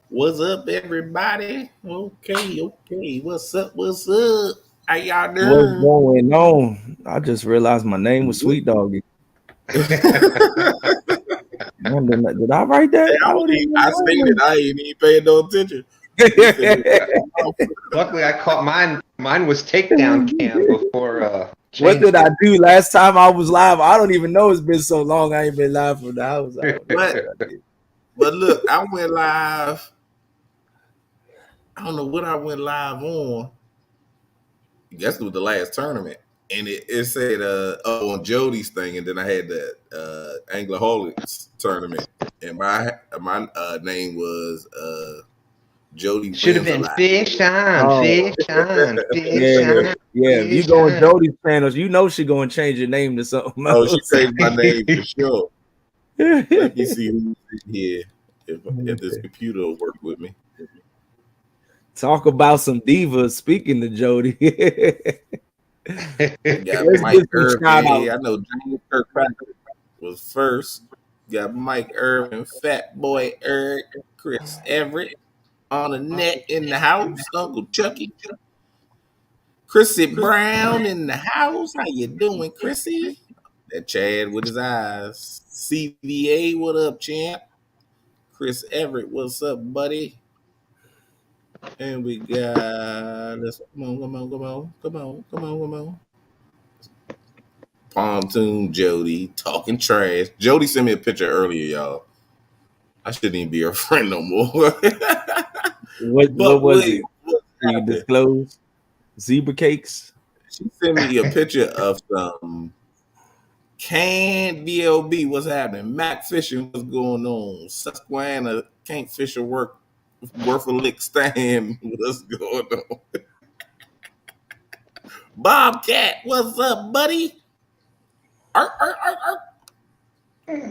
What's up, everybody? Okay. What's up? What's up? How y'all What's doing? going on? I just realized my name was Sweet Doggy. Man, did I write that? I don't even I seen it. know. I ain't even paying no attention. You said it. Luckily, I caught mine. Mine was takedown cam before What changed did I it. do last time I was live? I don't even know. It's been so long. I ain't been live from the house. I don't know But what I did. but look, I went live. I don't know what I went live on. I guess it was the last tournament. And it said on Jody's thing, and then I had the Anglaholics tournament. And my name was Jody Should have Wins a been lot. fish on, Oh, fish on, fish yeah, on, yeah. If you fish go on on. Jody's channels, you know she gonna change your name to something Oh, she else. changed my name for sure. Let me see who's in here. If this computer will work with me. Talk about some divas. Speaking to Jody, We got let's Mike get some Irvin shout here. outs. I know James Kirkpatrick was first. Got Mike Irvin, Fat Boy Eric, Chris Everett on the net in the house. Uncle Chucky, Chrissy Brown in the house. How you doing, Chrissy? That Chad with his eyes. CVA, what up, champ? Chris Everett, what's up, buddy? And we got let's come on. Pontoon Jody talking trash. Jody sent me a picture earlier, y'all. I shouldn't even be her friend no more. What But was William, it? what's Can you happening? disclose? Zebra cakes. She sent me a picture of some canned VLB. What's happening? Mac fishing. What's going on? Susquehanna can't fish a worth a lick stand. What's going on? Bobcat, what's up, buddy? Arr.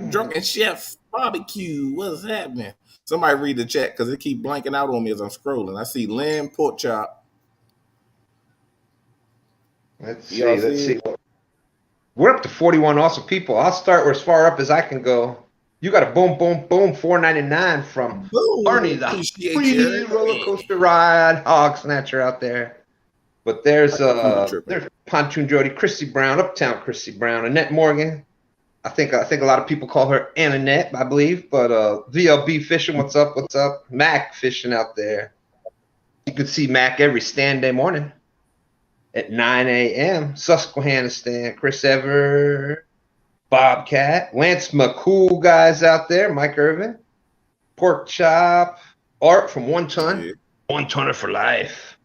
Drunken Chef Barbecue, what's happening? Somebody read the chat because it keep blanking out on me as I'm scrolling. I see lamb pork chop. Let's Y'all see. Let's see see. it? We're up to 41 awesome people. I'll start as far up as I can go. You got a boom, boom, boom, 4.99 from Boom. Barney, the Appreciate free you. roller coaster ride hog snatcher out there. But there's My computer tripping. there's Pontoon Jody, Chrissy Brown, Uptown Chrissy Brown, Annette Morgan. I think a lot of people call her Annette, I believe. But VLB fishing, what's up? What's up? Mac fishing out there. You can see Mac every stand day morning at 9 a.m. Susquehanna stand. Chris Ever, Bobcat, Lance McCool guys out there. Mike Irvin, Pork Chop, Art from One Ton, Yeah. One Tonner for Life,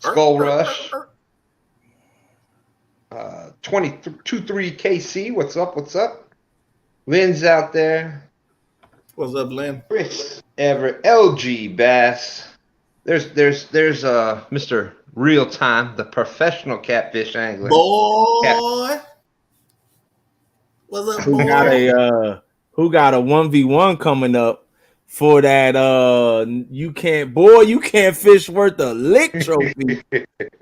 Arr, Skull arr, Rush, arr. 23 KC. What's up? What's up? Lynn's out there. What's up, Lynn? Chris Everett, LG Bass. There's Mr. Real Time, the professional catfish angler. Cat. Boy. What's up, Who got boy? a 1v1 coming up for that you can't fish worth a lick trophy.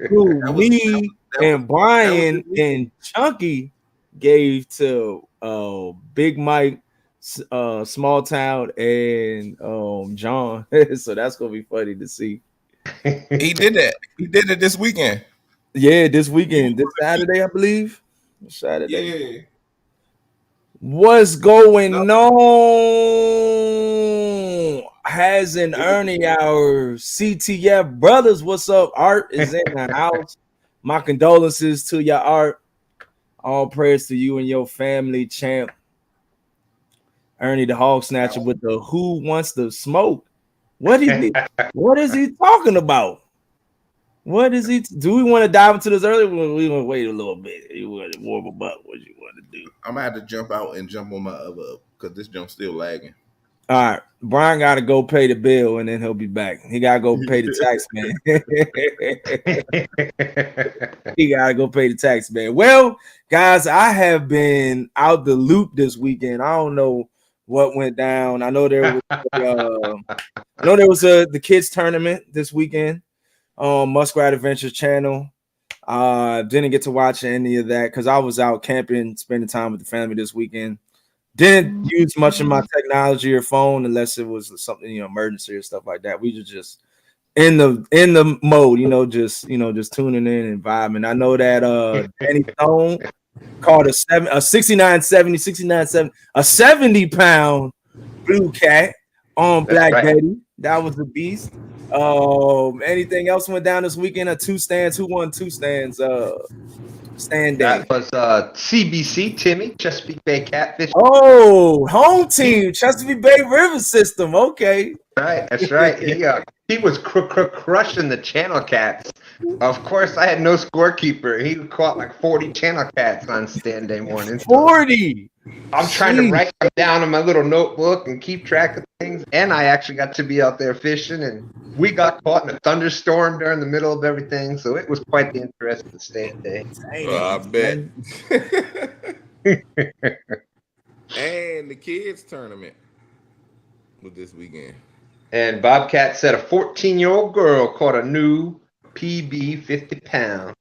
Who That was me that was and that was Brian this weekend. and Chunky gave to Big Mike, Small Town, and John. So that's gonna be funny to see. He did that. He did it this weekend. Yeah, this He was weekend, this on the beach. Saturday, I believe. Saturday. Yeah. What's No, going on? Has an it was Ernie our CTF brothers. What's up? Art is in the house. My condolences to your Art. All prayers to you and your family, champ. Ernie the Hog Snatcher with the Who Wants to Smoke. What is he? What is he talking about? What is he? Do we want to dive into this earlier? We want to wait a little bit. You want to warm up about what you want to do. I'm gonna have to jump out and jump on my other because this jump's still lagging. All right, Brian got to go pay the bill and then he'll be back. He got to go pay the tax man. He got to go pay the tax man. Well, guys, I have been out the loop this weekend. I don't know what went down. I know there was the kids tournament this weekend on Muskrat Adventures channel. Didn't get to watch any of that because I was out camping, spending time with the family this weekend. Didn't use much of my technology or phone unless it was something, emergency or stuff like that. We were just in the mode, just tuning in and vibing. I know that Danny Stone caught a 69 70, a 70-pound blue cat on That's Black right. Betty. That was the beast. Anything else went down this weekend? Two stands. Who won two stands? Stand day. That was CBC Timmy, Chesapeake Bay Catfish. Oh, home team, Chesapeake Bay River System. Okay. That's right. He was crushing the channel cats. Of course, I had no scorekeeper. He caught like 40 channel cats on stand day morning. 40. I'm trying to write them down in my little notebook and keep track of things. And I actually got to be out there fishing, and we got caught in a thunderstorm during the middle of everything. So it was quite the interesting stand day. I bet. And the kids tournament was this weekend. And Bobcat said a 14-year-old girl caught a new PB 50 pounds.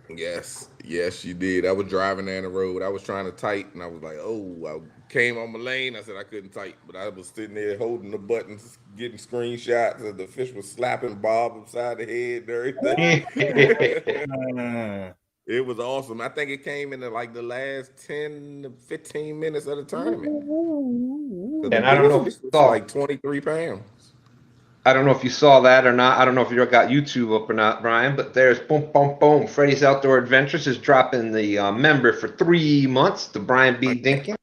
Yes, she did. I was driving down the road. I was trying to tight, and I was like, I came on my lane. I said I couldn't tight, but I was sitting there holding the buttons, getting screenshots of the fish was slapping Bob upside the head and everything. It was awesome. I think it came in like the last 10 to 15 minutes of the tournament. And I don't know if it's like 23 pounds. I don't know if you saw that or not. I don't know if you got YouTube up or not, Brian, but there's boom, boom, boom. Freddy's Outdoor Adventures is dropping the member for 3 months to Brian B. Dinkin.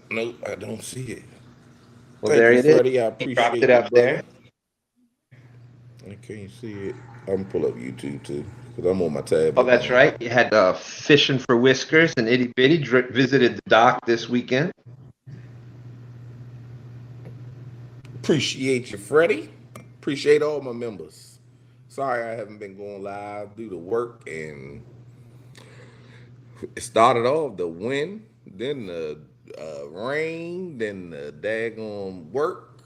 Nope, I don't see it. Well, there it Freddie, is. I appreciate Dropped it out there. I can't see it. I'm gonna pull up YouTube too, because I'm on my tab. Oh, that's right. You had Fishing for Whiskers and Itty Bitty visited the dock this weekend. Appreciate you, Freddie. Appreciate all my members. Sorry I haven't been going live due to work, and it started off the wind, then the rain, then the daggone work.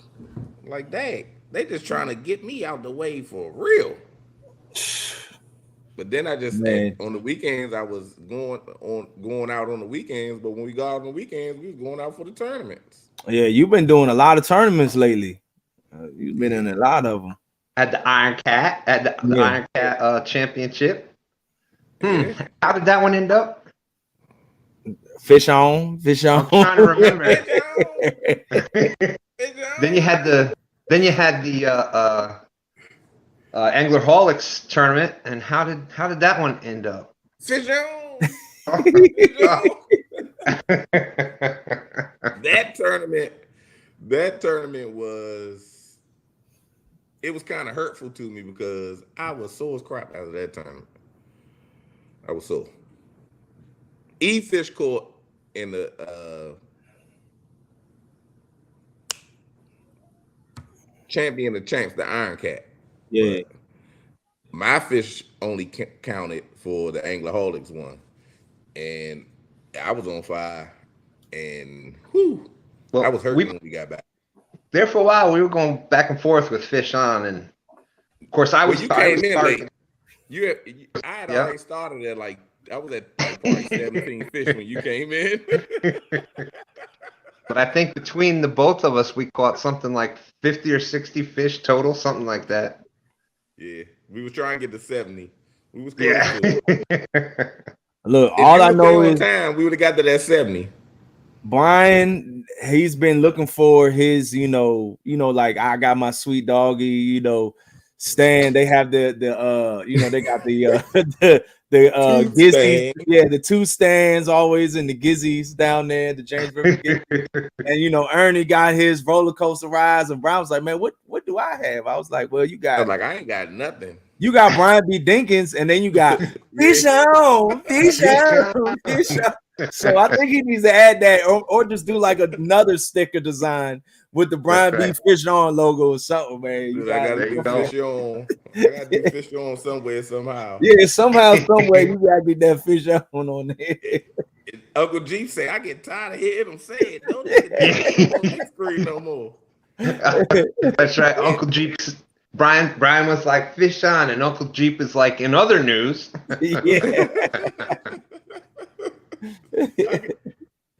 Like, dang, they just trying to get me out the way for real. But then I just on the weekends I was going out on the weekends. But when we got out on the weekends, we was going out for the tournaments. Yeah, you've been doing a lot of tournaments lately. You've been in a lot of them. At the Iron Cat, Iron Cat Championship. Yeah. How did that one end up? Fish on. I'm trying to remember. Then you had the Anglerholics tournament, and how did that one end up? Fish on. That tournament was kind of hurtful to me because I was sore as crap after that tournament. I was sore. E-Fish caught in the champion of champs, the Iron Cat. Yeah. But my fish only counted for the Anglerholics one. And I was on fire. And I was hurt when we got back. There for a while, we were going back and forth with Fish on, and of course, I was. You came in late. I had already started at I was at probably 17 fish when you came in. But I think between the both of us, we caught something like 50 or 60 fish total, something like that. Yeah, we was trying to get to 70. We was close to it. Look, if all I know is time we would have got to that 70. Brian, he's been looking for his, like I got my sweet doggy, stand. They have the they got the Gizzies, the two stands always in the Gizzies down there, the James River Gizzies. And Ernie got his roller coaster rides, and Brown was like, man, what do I have? I was like, well, you got I ain't got nothing. You got Brian B. Dinkins, and then you got fish on. So I think he needs to add that, or just do like another sticker design with the Brian B. Fish on logo or something, man. I gotta do fish on. I gotta do fish on somewhere, somehow. Yeah, somehow, someway, you gotta get that fish on there. Uncle G say, I get tired of hearing him say it. Don't even screen no more. That's right, Uncle G. Brian was like fish on, and Uncle Jeep is like in other news. Yeah.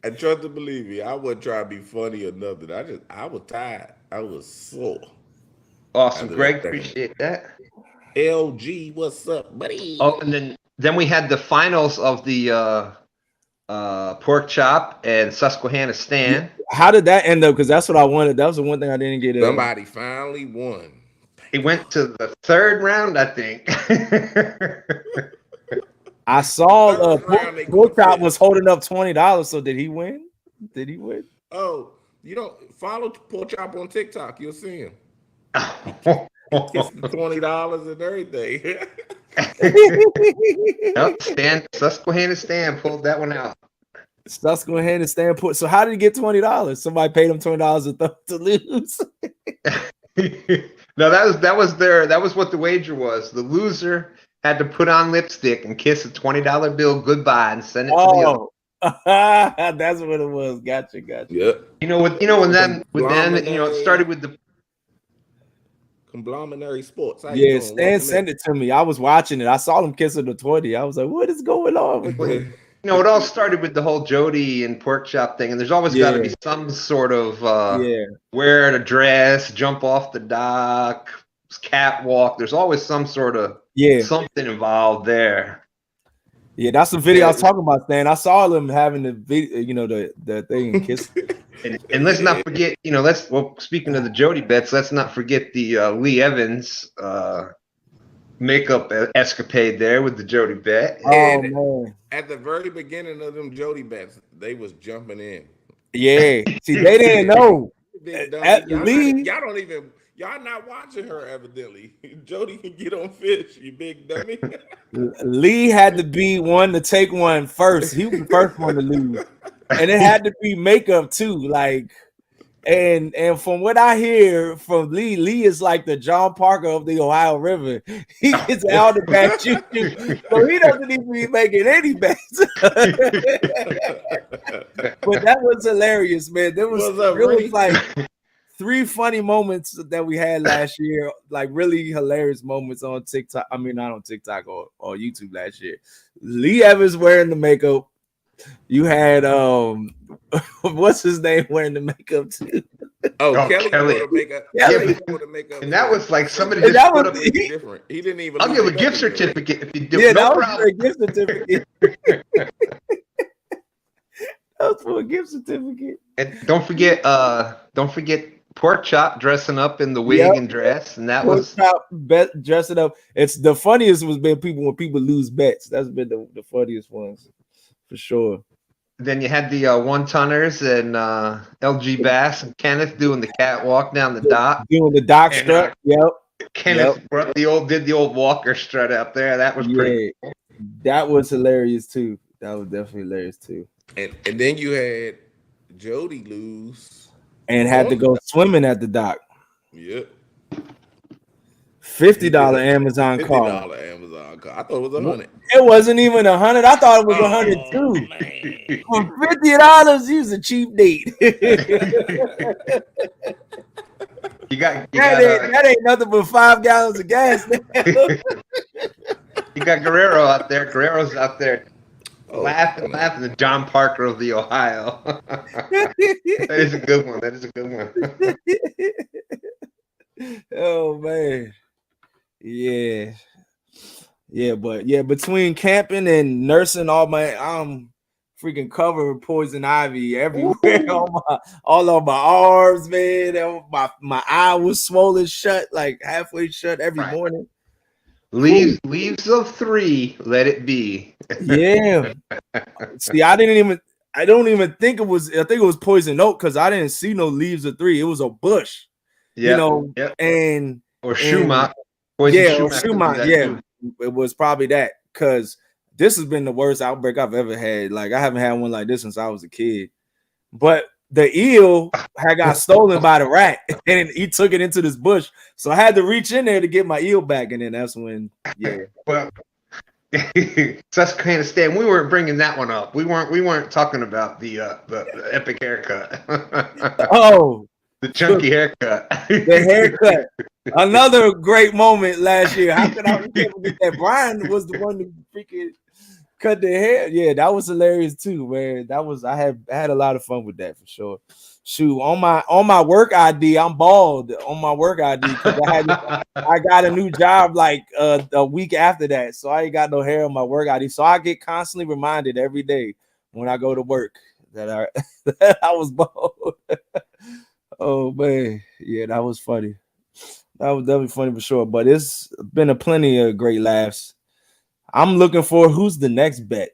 And trust and believe me, I wasn't trying to be funny or nothing. I was tired. I was sore Awesome, after that Greg. second one. Appreciate that. LG, what's up, buddy? Oh, and then we had the finals of the pork chop and Susquehanna Yeah. stand. How did that end up? Because that's what I wanted. That was the one thing I didn't get. Somebody finally won. He Thank went to the third round, I think. I the saw third round they going Pork Chop fifth. was holding up $20. So did he win? Did he win? Oh, you don't follow Pork Chop on TikTok? You'll see him. He kissed the $20 and everything. Nope, Susquehanna Stan pulled that one out. Susquehanna stand put. So how did he get $20? Somebody paid him $20 to lose. No, that was what the wager was. The loser had to put on lipstick and kiss a $20 bill goodbye and send it to the other. That's what it was. Gotcha. Yep. It started with the Conglomerate Sports. How you Yeah, doing? Stan Welcome sent it to me. I was watching it. I saw him kissing the 20. I was like, what is going on with this? it all started with the whole Jody and pork chop thing, and there's always got to be some sort of wear a dress, jump off the dock, catwalk. There's always some sort of something involved there. Yeah, that's the video I was talking about, Stan. I saw them having the video, the thing kiss. And let's not forget, speaking of the Jody bets, let's not forget the Lee Evans makeup escapade there with the Jody bet. Man. At the very beginning of them Jody bets, they was jumping in. Yeah. See, they didn't know. Y'all not watching her evidently. Jody can get on fish, you big dummy. Lee had to be one to take one first. He was the first one to lose. And it had to be makeup too. Like, and from what I hear from Lee is like the John Parker of the Ohio River. He gets out the back shooting, so he doesn't even be making any bets. But that was hilarious, man. There was like 3 funny moments that we had last year, like really hilarious moments on TikTok. I mean, not on TikTok or YouTube last year. Lee Evans wearing the makeup. You had what's his name wearing the makeup too? Kelly wore the makeup. Makeup. And that was like somebody just put up different. He didn't even. I'll give a gift certificate if you do. Yeah, that was for a gift certificate. That was for a gift certificate. And don't forget pork chop dressing up in the wig and dress, and that was dressing up. It's the funniest was been when people lose bets. That's been the funniest ones for sure. Then you had the one-tonners and LG Bass and Kenneth doing the catwalk down the dock. Doing the dock strut. Kenneth did the old walker strut out there. That was pretty cool. That was hilarious too. That was definitely hilarious too. And then you had Jody lose and had to go swimming at the dock. Yep. $50 Amazon card. $50 Amazon card. I thought it was $100. It wasn't even $100. I thought it was $100 too. For $50, he was a cheap date. That ain't nothing but 5 gallons of gas. You got Guerrero out there. Guerrero's out there laughing. The John Parker of the Ohio. That is a good one. Oh man. Yeah, but between camping and nursing, all I'm freaking covered with poison ivy everywhere. all on my arms, man. My eye was swollen shut, like halfway shut every morning. Leaves of 3, let it be. Yeah. See, I don't even think it was. I think it was poison oak because I didn't see no leaves of 3. It was a bush. And or Schumacher. Schumacher. Yeah, it was probably that because this has been the worst outbreak I've ever had. Like I haven't had one like this since I was a kid. But the eel had got stolen by the rat, and he took it into this bush. So I had to reach in there to get my eel back, and then that's when, Well, Susquehanna Stan, we weren't bringing that one up. We weren't talking about the epic haircut. The chunky haircut. The haircut. Another great moment last year. How could I forget that? Brian was the one who freaking cut their hair. Yeah, that was hilarious too, man. That was I had a lot of fun with that for sure. Shoot, on my work ID, I'm bald on my work ID because I got a new job like a week after that, so I ain't got no hair on my work ID. So I get constantly reminded every day when I go to work that that I was bald. Oh man, yeah, that was funny. That was definitely funny for sure. But it's been a plenty of great laughs. I'm looking for who's the next bet.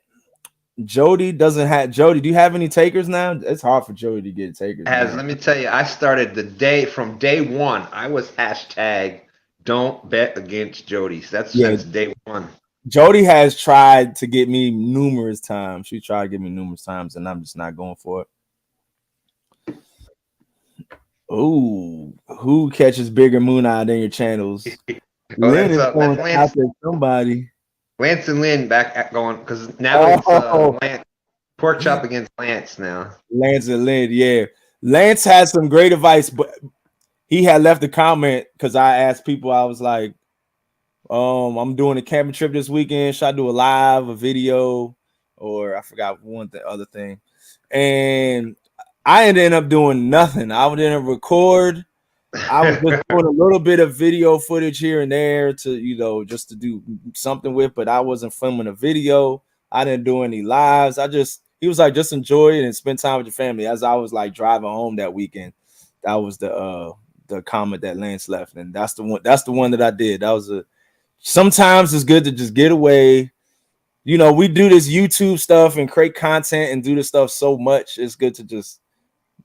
Jody doesn't have Jody. Do you have any takers now? It's hard for Jody to get takers As now. let me tell you, I started from day one. I was hashtag don't bet against Jody's. That's Yeah, since day one. Jody has tried to get me numerous times. She tried to get me numerous times, and I'm just not going for it. Ooh, who catches bigger moon eye than your channels? Oh, Lynn is that's going Lance, after somebody. Lance and Lynn back at going because now it's Oh, Lance, pork chop against Lance now. Lance and Lynn, yeah. Lance has some great advice, but he had left a comment because I asked people, I was like, I'm doing a camping trip this weekend. Should I do a live, a video, or I forgot other thing. And I ended up doing nothing. I didn't record. I was just doing a little bit of video footage here and there to, just to do something with, but I wasn't filming a video. I didn't do any lives. He was like, just enjoy it and spend time with your family. As I was like driving home that weekend, that was the comment that Lance left. And that's the one that I did. That was sometimes it's good to just get away. We do this YouTube stuff and create content and do this stuff so much. It's good to just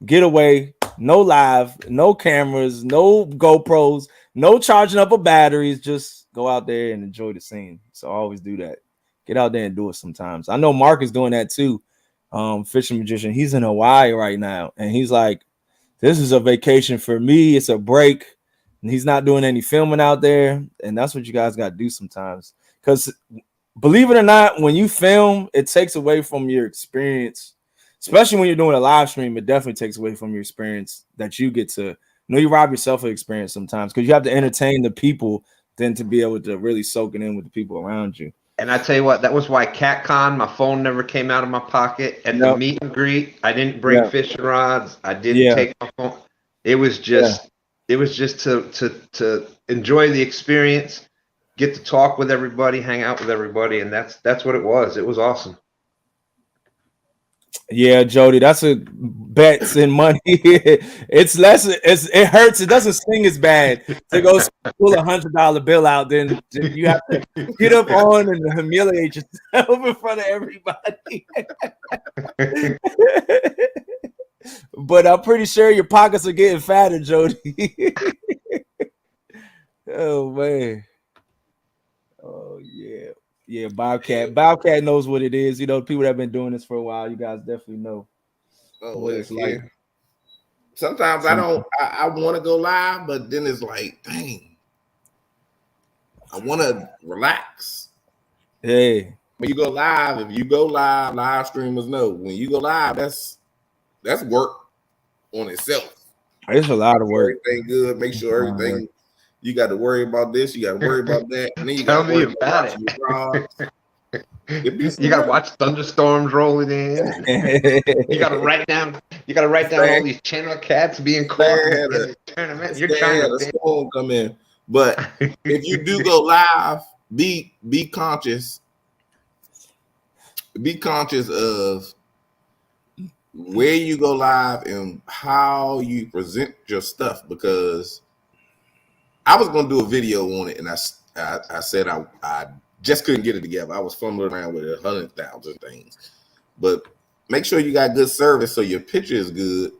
get away. No live, no cameras, no GoPros, no charging up of batteries. Just go out there and enjoy the scene. So I always do that. Get out there and do it sometimes. I know Mark is doing that too. Fishing magician. He's in Hawaii right now, and he's like, "This is a vacation for me. It's a break." And he's not doing any filming out there, and that's what you guys got to do sometimes. Because believe it or not, when you film, it takes away from your experience. Especially when you're doing a live stream, it definitely takes away from your experience that you get to. You rob yourself of experience sometimes because you have to entertain the people than to be able to really soak it in with the people around you. And I tell you what, that was why CatCon, my phone never came out of my pocket. At the meet and greet, I didn't bring fishing rods. I didn't take my phone. It was just to enjoy the experience, get to talk with everybody, hang out with everybody, and that's what it was. It was awesome. Yeah, Jody, that's a bets in money. It's less. It hurts. It doesn't sting as bad to go pull $100 bill out. Then you have to get up on and humiliate yourself in front of everybody. But I'm pretty sure your pockets are getting fatter, Jody. Oh man. Oh yeah. Yeah, Bobcat. Bobcat knows what it is. People that have been doing this for a while, you guys definitely know what it's like. Sometimes I want to go live, but then it's like, dang, I want to relax. Hey. When you go live, live streamers know when you go live, that's work on itself. It's a lot of work. Everything good. Make sure everything. You got to worry about this. You got to worry about that. And then you Tell got to me worry about it. You got to watch thunderstorms rolling in. You got to write down. You got to write down all these channel cats being caught in the tournament. You're trying to storm come in. But if you do go live, be conscious. Be conscious of where you go live and how you present your stuff, because I was going to do a video on it, and I said I just couldn't get it together. I was fumbling around with 100,000 things. But make sure you got good service so your picture is good,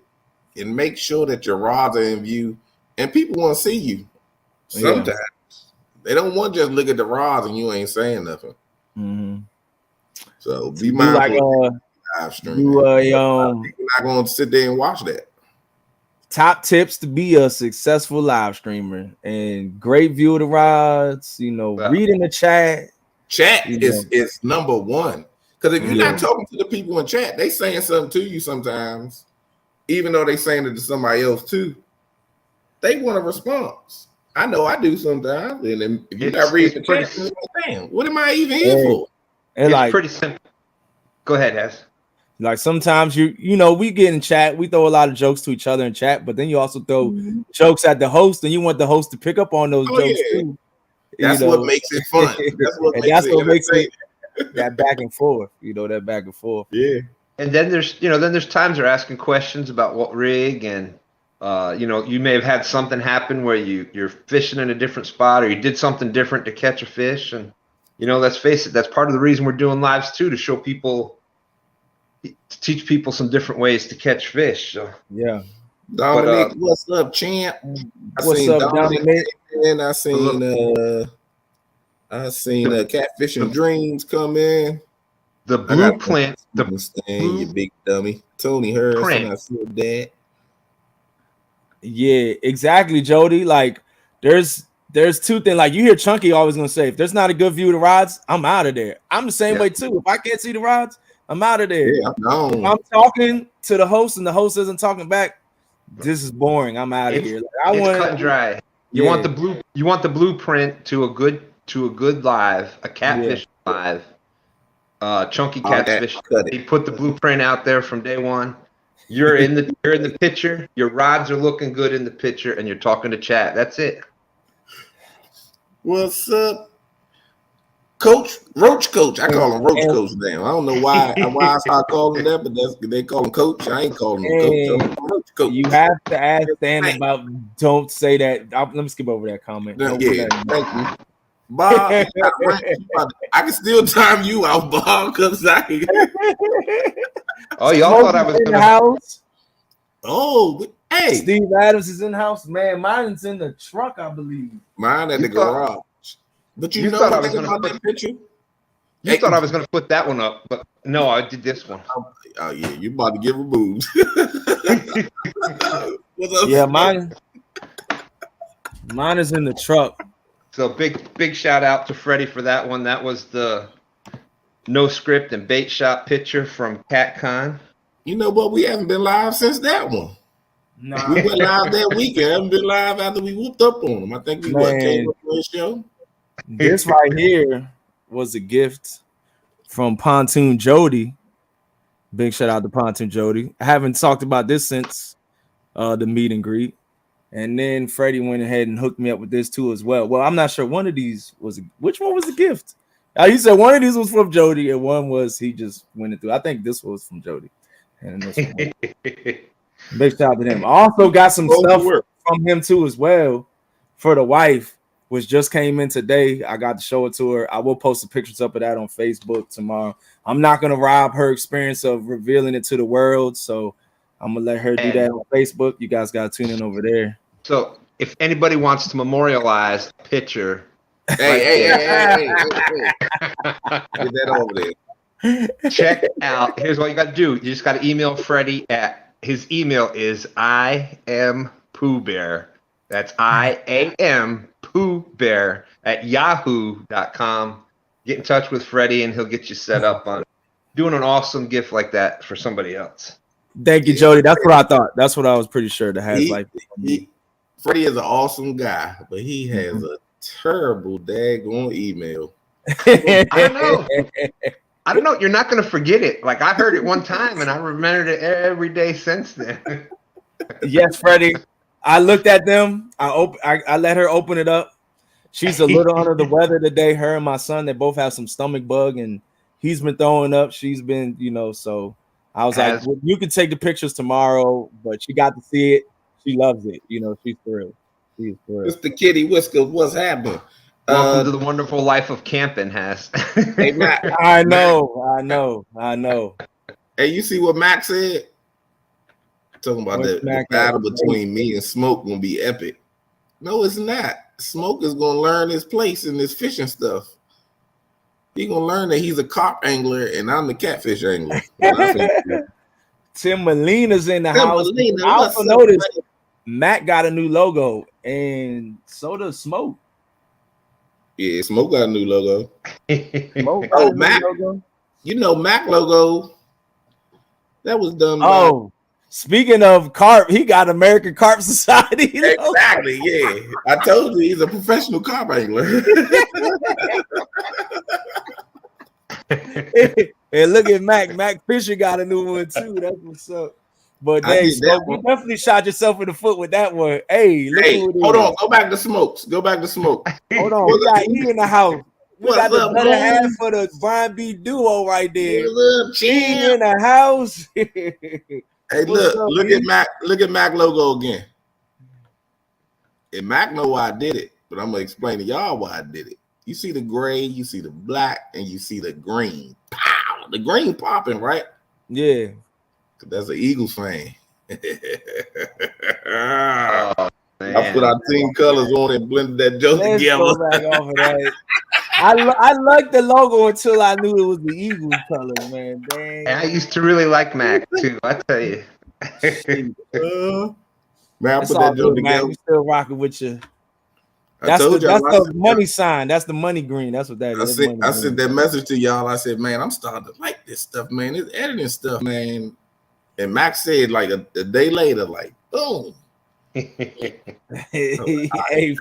and make sure that your rods are in view, and people want to see you. Sometimes they don't want to just look at the rods and you ain't saying nothing. Mm-hmm. So be mindful of live streaming. People not going to sit there and watch that. Top tips to be a successful live streamer, and great view of the rods, reading the chat. Chat is number one. Because if you're not talking to the people in chat, they saying something to you sometimes, even though they saying it to somebody else too. They want a response. I know I do sometimes. And then if you're not reading the chat, damn, what am I even here for? And It's like pretty simple. Go ahead, Hez. Like sometimes we get in chat, we throw a lot of jokes to each other in chat, but then you also throw jokes at the host, and you want the host to pick up on those Oh jokes yeah, too. that's what makes it fun. That's what And makes that's it what makes entertaining. it that back and forth. That back and forth. Yeah. And then there's times they're asking questions about what rig, and you may have had something happen where you're fishing in a different spot, or you did something different to catch a fish, and let's face it, that's part of the reason we're doing lives too, to show people, to teach people some different ways to catch fish. So, Yeah. Dominic, what's up, champ? What's up, Dominic? And I seen Catfishing Dreams come in. The blueprint, you big dummy. Tony Harrison, I said that. Yeah, exactly, Jody. Like there's two things. Like you hear Chunky always gonna say, if there's not a good view of the rods, I'm out of there. I'm the same way too. If I can't see the rods, I'm out of there. Yeah, if I'm talking to the host and the host isn't talking back, this is boring. I'm out of here. Like, it's cut and dry. You want the blueprint to a good live, a catfish live. Chunky catfish. He put the blueprint out there from day one. You're in the picture. Your rods are looking good in the picture, and you're talking to chat. That's it. What's up, Coach? Roach Coach. I call him Roach Coach now. I don't know why I started calling him that, but they call him Coach. I ain't calling him Coach. I'm Roach Coach. You have to ask Stan about. Don't say that. Let me skip over that comment. Thank you. Bob, I can still time you out, Bob, because Oh, y'all thought I was in the house. Oh, hey, Steve Adams is in the house, man. Mine's in the truck, I believe. Mine at the garage. But you know thought I what was about that picture? You thought I was going to put that one up, but no, I did this one. Oh yeah, you about to get removed. Yeah, mine is in the truck. So big shout out to Freddie for that one. That was the no script and bait shop picture from CatCon. You know what? We haven't been live since that one. Nah. We went live that weekend. Haven't been live after we whooped up on them. I think we came up on the show. This right here was a gift from Pontoon Jody. Big shout out to Pontoon Jody. I haven't talked about this since the meet and greet. And then Freddie went ahead and hooked me up with this too as well. Well, I'm not sure which one was the gift? He said one of these was from Jody and one was he just went it through. I think this was from Jody. And this one. Big shout out to him. I also got some stuff from him too as well for the wife, which just came in today. I got to show it to her. I will post the pictures up of that on Facebook tomorrow. I'm not going to rob her experience of revealing it to the world, so I'm going to let her do that on Facebook. You guys got to tune in over there. So if anybody wants to memorialize a picture, hey. Get that over there. Check out. Here's what you got to do. You just got to email Freddie at his email is I am Pooh Bear. That's IAM Pooh Bear at yahoo.com. Get in touch with Freddie and he'll get you set up on doing an awesome gift like that for somebody else. Thank you, Jody. That's what I thought. That's what I was pretty sure to have. Freddie is an awesome guy, but he has a terrible daggone email. I don't know. You're not going to forget it. Like I heard it one time and I remembered it every day since then. Yes, Freddie. I looked at them. I let her open it up. She's a little under the weather today. Her and my son, they both have some stomach bug, and he's been throwing up. She's been, so I was like, well, you can take the pictures tomorrow, but she got to see it. She loves it. She's thrilled. She's thrilled. Mr. Kitty Whisker, what's happening? Welcome to the wonderful life of camping, Has. Hey, Matt. I know. Hey, you see what Mac said? Talking about the battle between me and Smoke gonna be epic. No, it's not. Smoke is gonna learn his place in this fishing stuff. He's gonna learn that he's a carp angler and I'm the catfish angler. Tim Molina's in the house. I also noticed Mac got a new logo, and so does Smoke. Yeah, Smoke got a new logo. Mac. Mac logo. That was done by. Speaking of carp, he got American Carp Society. Exactly, yeah. I told you he's a professional carp angler. And look at Mac. Mac Fisher got a new one too. That's what's up. But I dang, did that Smoke, you one. definitely shot yourself in the foot with that one. Hey, look Hey, who it hold is. on. Go back to Smokes. Go back to Smoke. Hold on, we What's got up? E in the house. We got What's the up, better half Moon? for the Brian B duo right there. What's up, E champ? in the house. Hey, What's up, look E? at Mac. Look at Mac logo again. And Mac know why I did it, but I'm gonna explain to y'all why I did it. You see the gray, you see the black, and you see the green. Pow! The green popping, right? Yeah. That's an Eagles fan. Oh, I put our team colors on and blended that joke Let's together. go back off of that. I liked the logo until I knew it was the Eagles colors, man. Dang. And I used to really like Mac too. I tell you. Shit. Man, I It's put all that joke good, man. together. We still rocking with you. I told y'all. That's the money sign. That's the money green. That's what that is. I sent that message to y'all. I said, man, I'm starting to like this stuff, man. This editing stuff, man. And Max said like a day later, like, boom. Hey,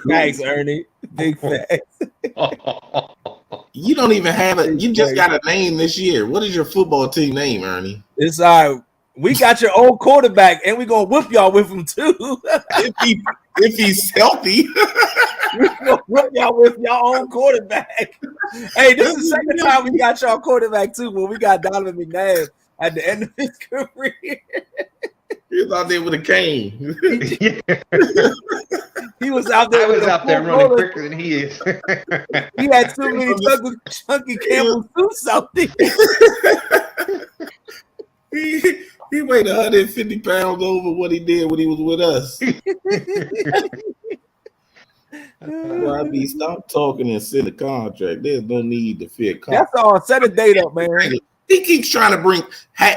facts, Ernie. Big facts. You don't even have it. You just got a name this year. What is your football team name, Ernie? It's all right. We got your old quarterback, and we're gonna whip y'all with him too. if he's healthy. We're gonna whip y'all with y'all own quarterback. Hey, this is the second time we got y'all quarterback too, when we got Donovan McNabb at the end of his career. He was out there with a cane. He was out there. I was out there running quicker than he is. He had too many Chunky Campbell suits out there. He weighed 150 pounds over what he did when he was with us. Well, I stop talking and send a contract. There's no need to fear contract. That's all. Set a date up, man. He keeps trying to bring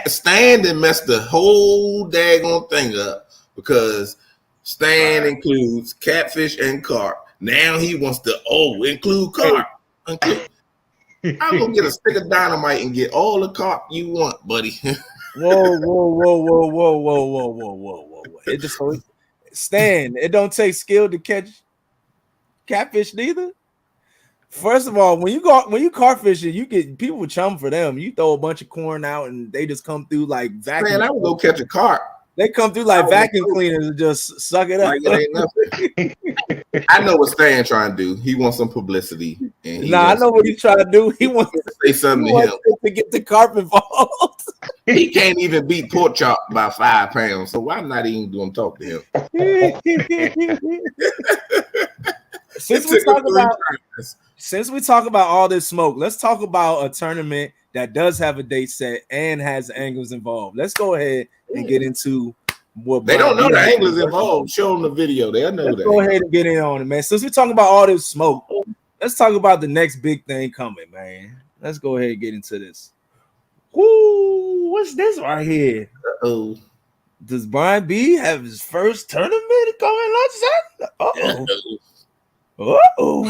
Stan and mess the whole daggone thing up because Stan includes catfish and carp. Now he wants to include carp. I'm gonna get a stick of dynamite and get all the carp you want, buddy. Whoa. It just Stan. It don't take skill to catch catfish neither. First of all, when you carp fishing, you get people chum for them. You throw a bunch of corn out and they just come through like vacuum. Man, I would go catch a carp. They come through like vacuum cleaners and just suck it up. Like it ain't nothing. I know what Stan trying to do. He wants some publicity. And I know what he's trying to do. He wants to say something to him to get the carp involved. He can't even beat pork chop by 5 pounds. So why not even do him talk to him? Since we talk about all this smoke, let's talk about a tournament that does have a date set and has anglers involved. Let's go ahead and get into what they don't know the anglers involved. Show them the video. They'll know that. Go ahead and get in on it, man. Since we talking about all this smoke, let's talk about the next big thing coming, man. Let's go ahead and get into this. Ooh, what's this right here? Uh-oh. Does Brian B have his first tournament going on? Uh-oh. Uh-oh.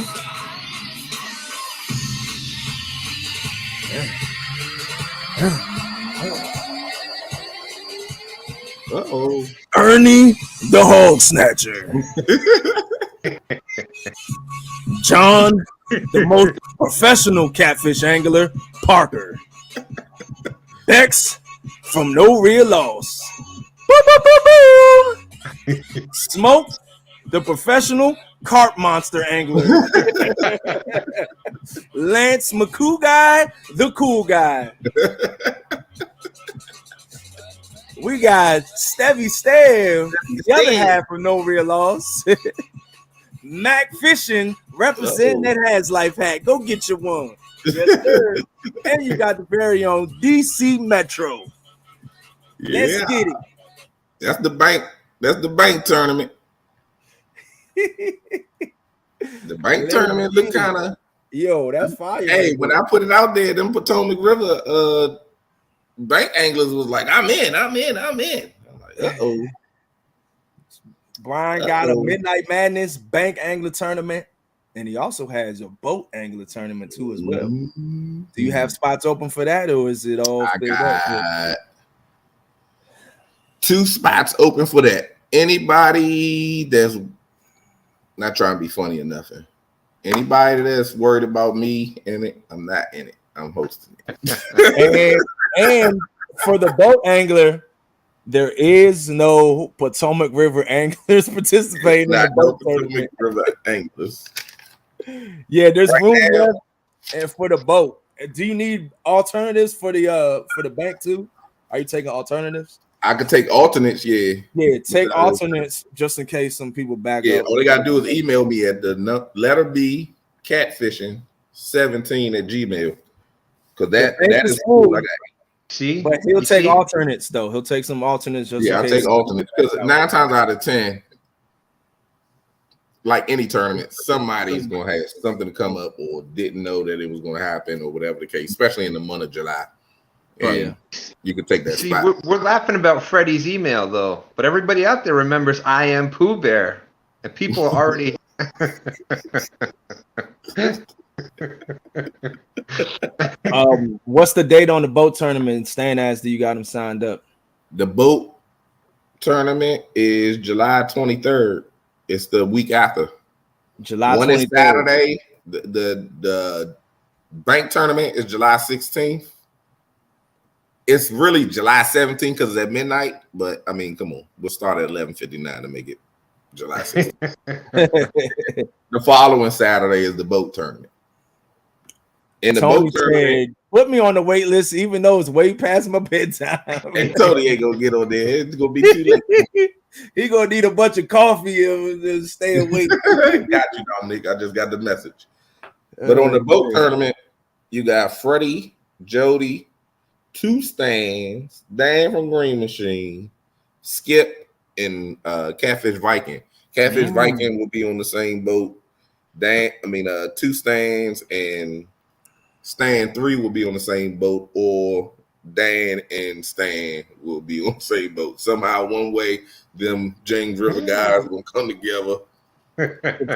Uh-oh. Ernie the Hog Snatcher. John, the most professional catfish angler, Parker. Bex from No Real Loss. Smoke, the professional carp monster angler. Lance McCoo guy, the cool guy. We got Stevie Stav, the other half from No Real Loss. Mac Fishing, representing that Has Life hat. Go get your one. Yes, sir. And you got the very own DC Metro. Yeah. Let's get it. That's the bank. That's the bank tournament. The bank tournament look kind of. Yo, that's fire. Hey, when I put it out there, them Potomac River bank anglers was like, I'm in. I'm like, uh-oh. Brian got a Midnight Madness bank angler tournament, and he also has a boat angler tournament too as well. Mm-hmm. Do you have spots open for that, or is it all filled up? 2 spots open for that. Anybody that's not trying to be funny or nothing. Anybody that's worried about me in it, I'm not in it. I'm hosting it. And for the boat angler, there is no Potomac River anglers participating in the Not no boat Potomac tournament. River anglers. Yeah, there's Right room now, left and for the boat. Do you need alternatives for the bank too? Are you taking alternatives? I could take alternates, yeah. Yeah, take Because, alternates just in case some people back yeah, up. all they gotta do is email me at the letter B catfishing 17 at Gmail. Because The bank that is is cool. I full, got See, but he'll you take see, alternates though. He'll take some alternates just in I'll case. take alternates. Because 9 times out of 10, like any tournament, somebody's gonna have something to come up or didn't know that it was gonna happen or whatever the case, especially in the month of July. And Yeah. you can take that see, spot. we're laughing about Freddie's email though, but everybody out there remembers I am Pooh Bear, and people are already. What's the date on the boat tournament? Stan asked, do you got him signed up? The boat tournament is July 23rd. It's the week after. July One is 23rd. Saturday. The bank tournament is July 16th. It's really July 17th because it's at midnight. But I mean, come on, we'll start at 11:59 to make it July 16th. The following Saturday is the boat tournament. In the Tony boat tournament, said, put me on the wait list, even though it's way past my bedtime. and Tony ain't gonna get on there. It's gonna be too late. He gonna need a bunch of coffee and stay awake. Got you, Dominic. I just got the message. But on the boat tournament, you got Freddie, Jody, 2 Stans, Dan from Green Machine, Skip, and Catfish Viking. Catfish Viking will be on the same boat. 2 Stans and Stan 3 will be on the same boat, or Dan and Stan will be on the same boat. Somehow, one way, them James River guys will come together.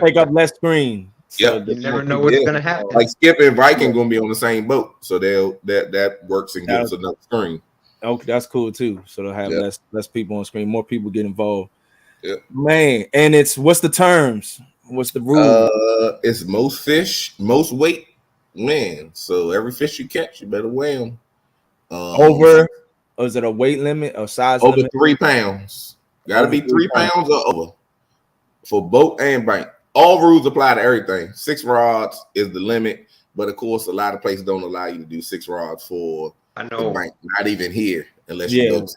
Take up less screen. So Yep. You never know what's gonna happen. Like Skip and Viking gonna be on the same boat, so that works and gives enough screen. Okay, that's cool too. So they'll have less people on screen, more people get involved. Yep. Man, and what's the terms? What's the rule? It's most fish, most weight, man. So every fish you catch, you better weigh them. Over, or is it a weight limit or size over limit? 3 pounds. Got to be 3 pounds or over for boat and bank. All rules apply to everything. 6 rods is the limit, but of course, a lot of places don't allow you to do 6 rods for the bank. Not even here, unless you go to.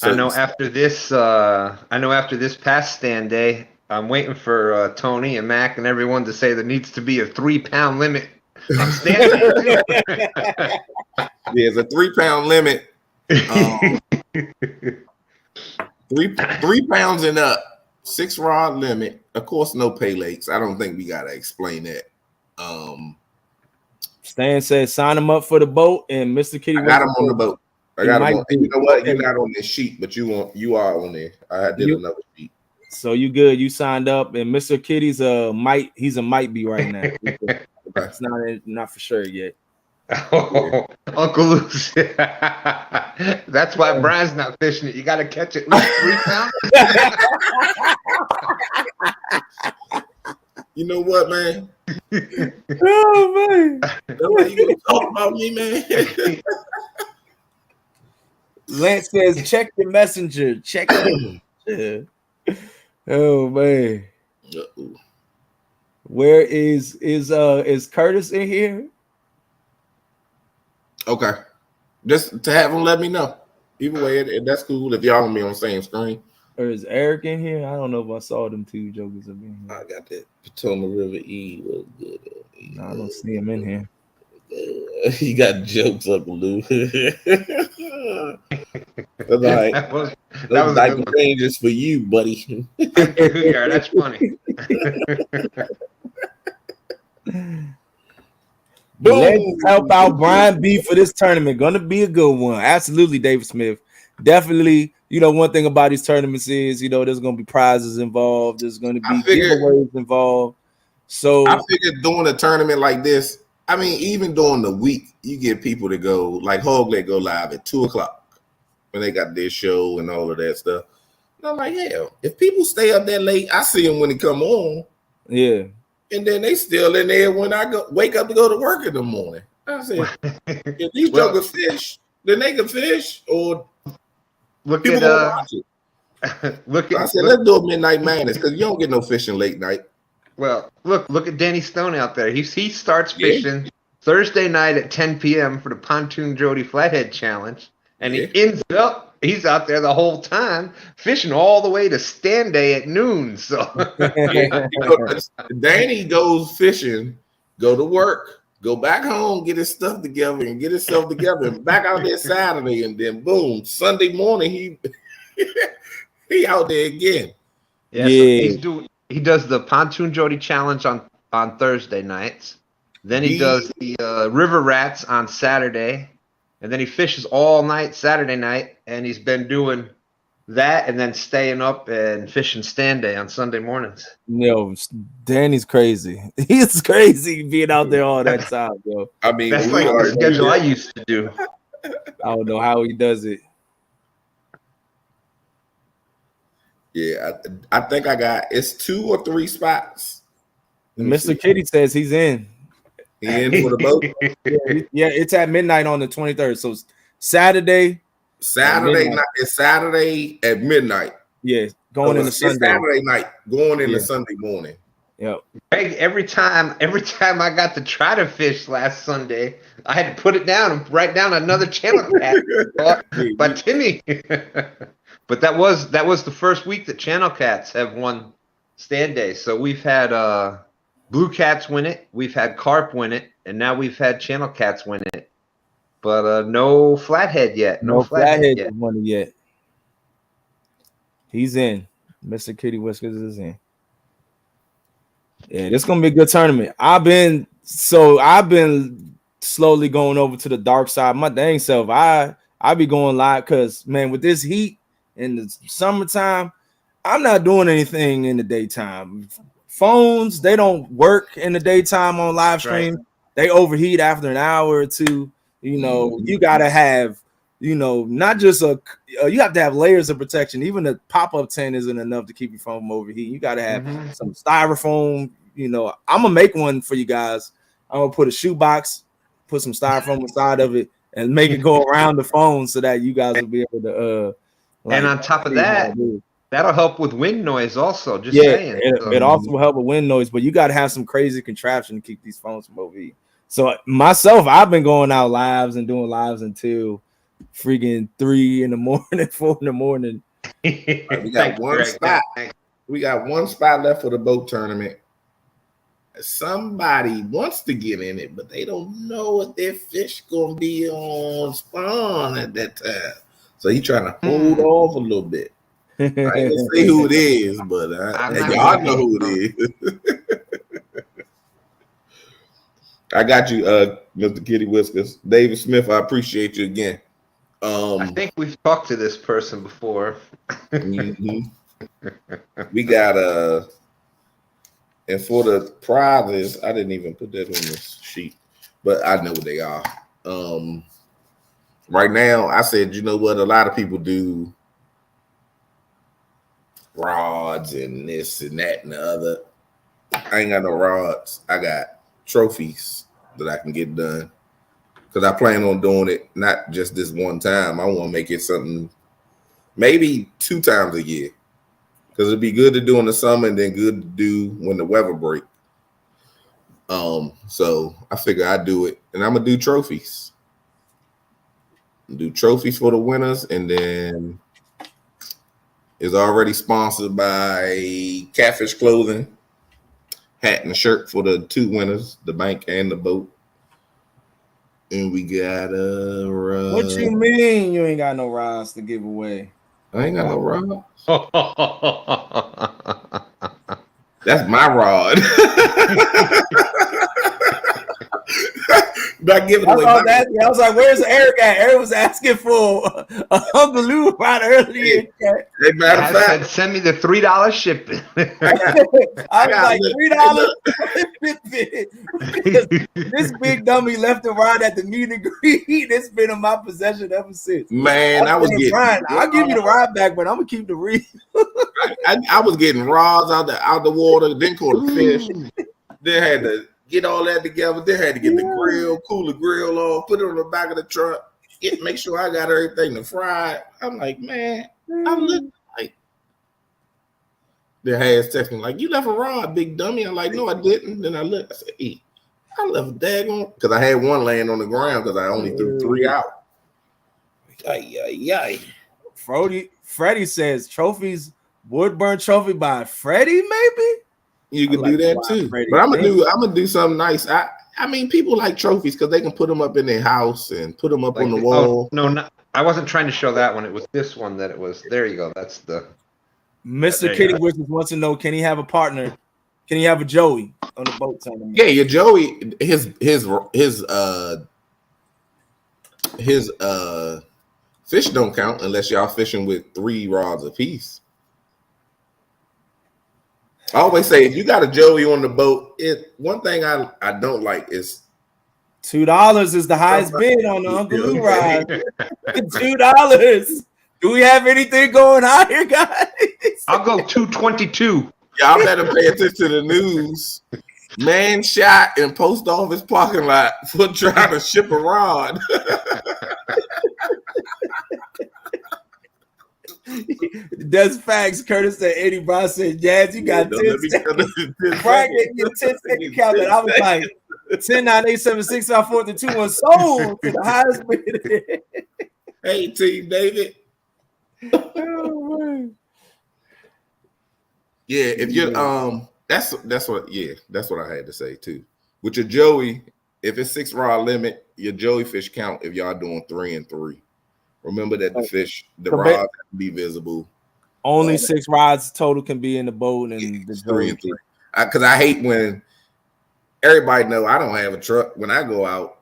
I know after this past stand day, I'm waiting for Tony and Mac and everyone to say there needs to be a 3-pound limit on stand day. There's a 3-pound limit. 3 pounds and up. 6 rod limit. Of course, no pay lakes. I don't think we gotta explain that. Stan said sign him up for the boat, and Mr. Kitty. I got him on the boat. I got him on. You know what? Okay. You're not on this sheet, but you are on there. I did another sheet. So you good? You signed up, and Mr. Kitty's he's a might be right now. It's not for sure yet. Oh, Uncle Lucy. That's why Brian's not fishing it. You got to catch it at least 3 pounds. You know what, man? Oh man, nobody gonna talk about me, man. Lance says, check your messenger. Check it. Oh man. Uh-oh. Where is Curtis in here? Okay. Just to have him let me know. Either way, that's cool if y'all gonna be on the same screen. Or is Eric in here? I don't know if I saw them 2 jokers up in here. I got that Potomac River E was good. No, I don't see him in here. He got jokes up, Lou. Like, that was like changes for you, buddy. That's funny. Let's help out Brian B for this tournament. Gonna be a good one. Absolutely, David Smith. Definitely, one thing about these tournaments is, there's gonna be prizes involved. There's gonna be giveaways involved. So I figured doing a tournament like this, I mean, even during the week, you get people to go, like Hoglet go live at 2:00 when they got their show and all of that stuff. And I'm like, hell, if people stay up that late, I see them when they come on. Yeah. And then they still in there when I wake up to go to work in the morning. I said, if these Well, jokers fish, then they can fish, or look people at gonna watch it. look I at said, let's do a midnight madness because you don't get no fishing late night. well, look at Danny Stone out there. He starts Yeah, fishing Thursday night at 10 p.m. for the Pontoon Jody Flathead Challenge, and yeah. he ends up he's out there the whole time fishing all the way to stand day at noon. So Yeah, Danny goes fishing, go to work, go back home, get his stuff together, and get himself together, and back out there Saturday, and then boom, Sunday morning he out there again. yeah, so Yeah. he does the Pontoon Jody Challenge on Thursday nights. Then he He does the River Rats on Saturday, and then he fishes all night Saturday night, and he's been doing that and then staying up and fishing stand day on Sunday mornings. Yo, Danny's crazy. He's crazy being out there all that time, yo. I mean, That's when we like the are schedule I used to do. I don't know how he does it. yeah, I think I got it's 2 or 3 spots. Let me Mr. see. Kitty says he's in. He in for the boat. Yeah, it's at midnight on the 23rd. So Saturday, Saturday night. It's Saturday at midnight. yeah, going into It's Sunday. Saturday night, going into Yeah. Sunday morning. Yep. Greg, every time I got to try to fish last Sunday, I had to put it down and write down another channel cat by Timmy. But that was the first week that channel cats have won stand day. So we've had blue cats win it, we've had carp win it, and now we've had channel cats win it. But no flathead yet. No flathead money yet. He's in. Mr. Kitty Whiskers is in. Yeah, this is gonna be a good tournament. I've been slowly going over to the dark side. My dang self. I be going live because man, with this heat in the summertime, I'm not doing anything in the daytime. Phones, they don't work in the daytime on live stream. Right. They overheat after an hour or two. You know, you gotta have, not just you have to have layers of protection. Even a pop-up tent isn't enough to keep your phone from overheating. You gotta have some styrofoam. I'm gonna make one for you guys. I'm gonna put a shoebox, put some styrofoam inside of it, and make it go around the phone so that you guys will be able to. And on top of that, that'll help with wind noise also. Just saying. It also will help with wind noise, but you got to have some crazy contraption to keep these phones from overheating. So myself, I've been going out lives and doing lives until freaking 3 in the morning, 4 in the morning. Right, we got one spot. We got one spot left for the boat tournament. Somebody wants to get in it, but they don't know if their fish gonna be on spawn at that time. So he's trying to hold off a little bit. I ain't gonna say who it is, but y'all know who it is. I got you, Mr. Kitty Whiskers. David Smith, I appreciate you again. I think we've talked to this person before. We got and for the prizes, I didn't even put that on this sheet, but I know what they are. Right now, I said, you know what? A lot of people do rods and this and that and the other. I ain't got no rods. I got trophies that I can get done because I plan on doing it not just this one time. I want to make it something maybe 2 times a year because it'd be good to do in the summer and then good to do when the weather break. So I figure I'd do it, and I'm gonna do trophies. Do trophies for the winners, and then it's already sponsored by Catfish Clothing, hat and shirt for the 2 winners, the bank and the boat. And we got What you mean you ain't got no rods to give away? I ain't got no rod. That's my rod. Not giving away. I was like, "Where's Eric at?" Eric was asking for Uncle Lou right earlier. Hey, matter of fact, send me the $3 shipping. I was like $3. This big dummy left and right at the meet and greet. It's been in my possession ever since. Man, I'll give you the ride back, but I'm gonna keep the reel. I was getting rods out the water, then caught a fish. Then had get all that together. They had to get the grill, cool the grill on, put it on the back of the truck, make sure I got everything to fry. I'm like, man, I'm looking like their hands text me like, you left a rod, big dummy. I'm like, no, I didn't. Then I looked, I said, hey, I left a daggone, because I had one laying on the ground because I only threw 3 out. Ay. Freddie says trophies, Woodburn trophy by Freddie, maybe? You can do that too. Freddie but I'm gonna do something nice. I mean, people like trophies because they can put them up in their house and put them up like on the wall. Oh, no, I wasn't trying to show that one. It was this one that it was. There you go. That's the Mr. Kitty Wizards wants to know: can he have a partner? Can he have a Joey on the boat tournament? Yeah, your Joey, his fish don't count unless y'all fishing with 3 rods apiece. I always say if you got a Joey on the boat, one thing I don't like is $2 is the highest bid on the Uncle Lou ride. $2. Do we have anything going on here, guys? I'll go 222. Y'all better pay attention to the news. Man shot in post office parking lot for trying to ship a rod. That's facts. Curtis said, Eddie Brown said, Jazz, you got 10 seconds. Brian gave me a 10-second count. I was like, 10, 9, 8, 7, 6, 5, 4, 3, 2, 1, sold to the highest bid. Hey, Team David. Oh, yeah, if you're that's what I had to say too. With your Joey, if it's 6 rod limit, your Joey fish count if y'all doing 3 and 3. Remember that the rods have to be visible. Only 6 rods total can be in the boat, and the 3 and 3. Because I hate when everybody know I don't have a truck. When I go out,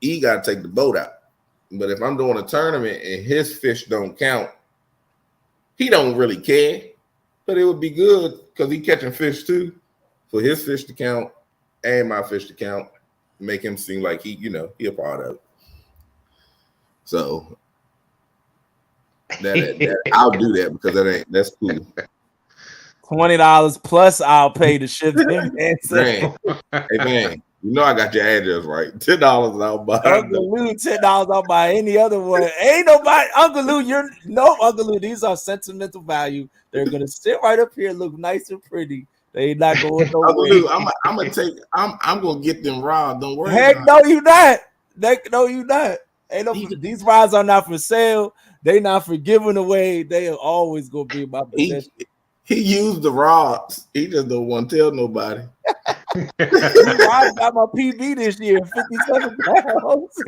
he got to take the boat out. But if I'm doing a tournament and his fish don't count, he don't really care. But it would be good because he catching fish too, for his fish to count and my fish to count, make him seem like he a part of it. So that I'll do that because that's cool. $20 plus I'll pay to ship him. Hey man, you know I got your address right. $10 I'll buy. Uncle Lou, $10 I'll buy any other one. Ain't nobody, Uncle Lou, Uncle Lou, these are sentimental value. They're gonna sit right up here, look nice and pretty. They not going nowhere. Uncle Lou, I'm gonna get them rods. Don't worry. Heck no, you not. No, you not. Ain't no, these rods are not for sale. They not for giving away. They are always gonna be my possession. He used the rods. He just don't want to tell nobody. I got my PB this year, 57 pounds.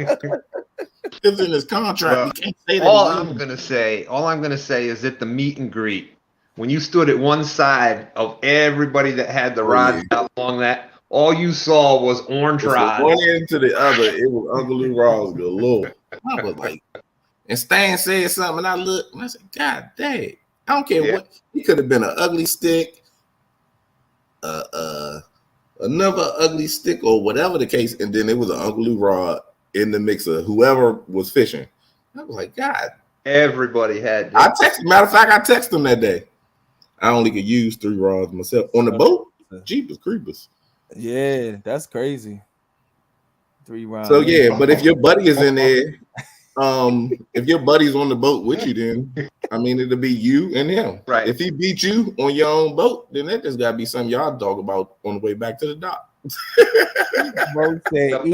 It's in his contract. He can't say that. All I'm gonna say is at the meet and greet, when you stood at one side of everybody that had the rods out along that, all you saw was orange rods. One end to the other, it was Uncle Lou rods galore. I was like, and Stan said something, and I looked, and I said, God dang. I don't care what. He could have been an ugly stick, another ugly stick, or whatever the case, and then it was an Uncle Lou rod in the mix of whoever was fishing. I was like, God. Everybody had. Matter of fact, I texted him that day. I only could use 3 rods myself on the boat. Jeepers creepers. Yeah, that's crazy. 3 rods. So yeah, but if your buddy is in there, if your buddy's on the boat with you, then I mean it'll be you and him. Right. If he beat you on your own boat, then that just gotta be something y'all talk about on the way back to the dock. Bro said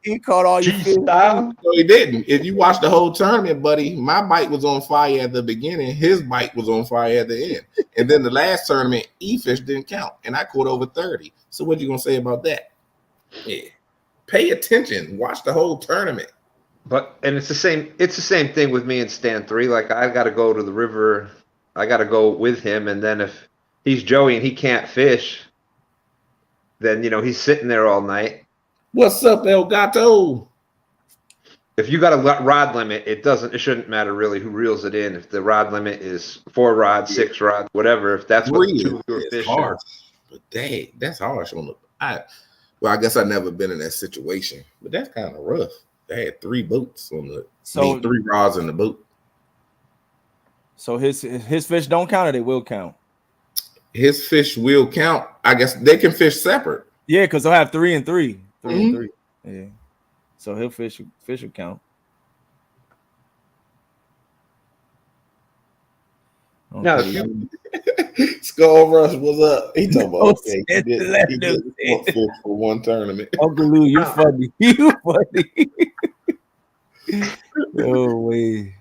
he caught all your fish. No, he didn't. If you watch the whole tournament, buddy, my bite was on fire at the beginning. His bite was on fire at the end. And then the last tournament, E-fish didn't count, and I caught over 30. So what you gonna say about that? Yeah. Pay attention. Watch the whole tournament. And it's the same thing with me and Stan 3. Like I got to go to the river. I got to go with him, and then if he's Joey and he can't fish, then he's sitting there all night. What's up, El Gato? If you got a rod limit, it shouldn't matter really who reels it in. If the rod limit is 4 rods, 6 rods, whatever. If that's what the 2 of you are fishing, harsh. But dang, that's harsh on the. I guess I've never been in that situation, but that's kind of rough. They had 3 boats on the 3 rods in the boat. So his fish don't count, or they will count. His fish will count. I guess they can fish separate. Yeah, because he'll have 3 and 3. 3 and Mhm. 3. Yeah. So he'll fish will count. Now, Okay. if you Skull Rush, what's up? He talking about Oh, okay. He shit, did. let He them did the say front fish for one tournament. Uncle Lou, you now, funny. You funny. Oh way.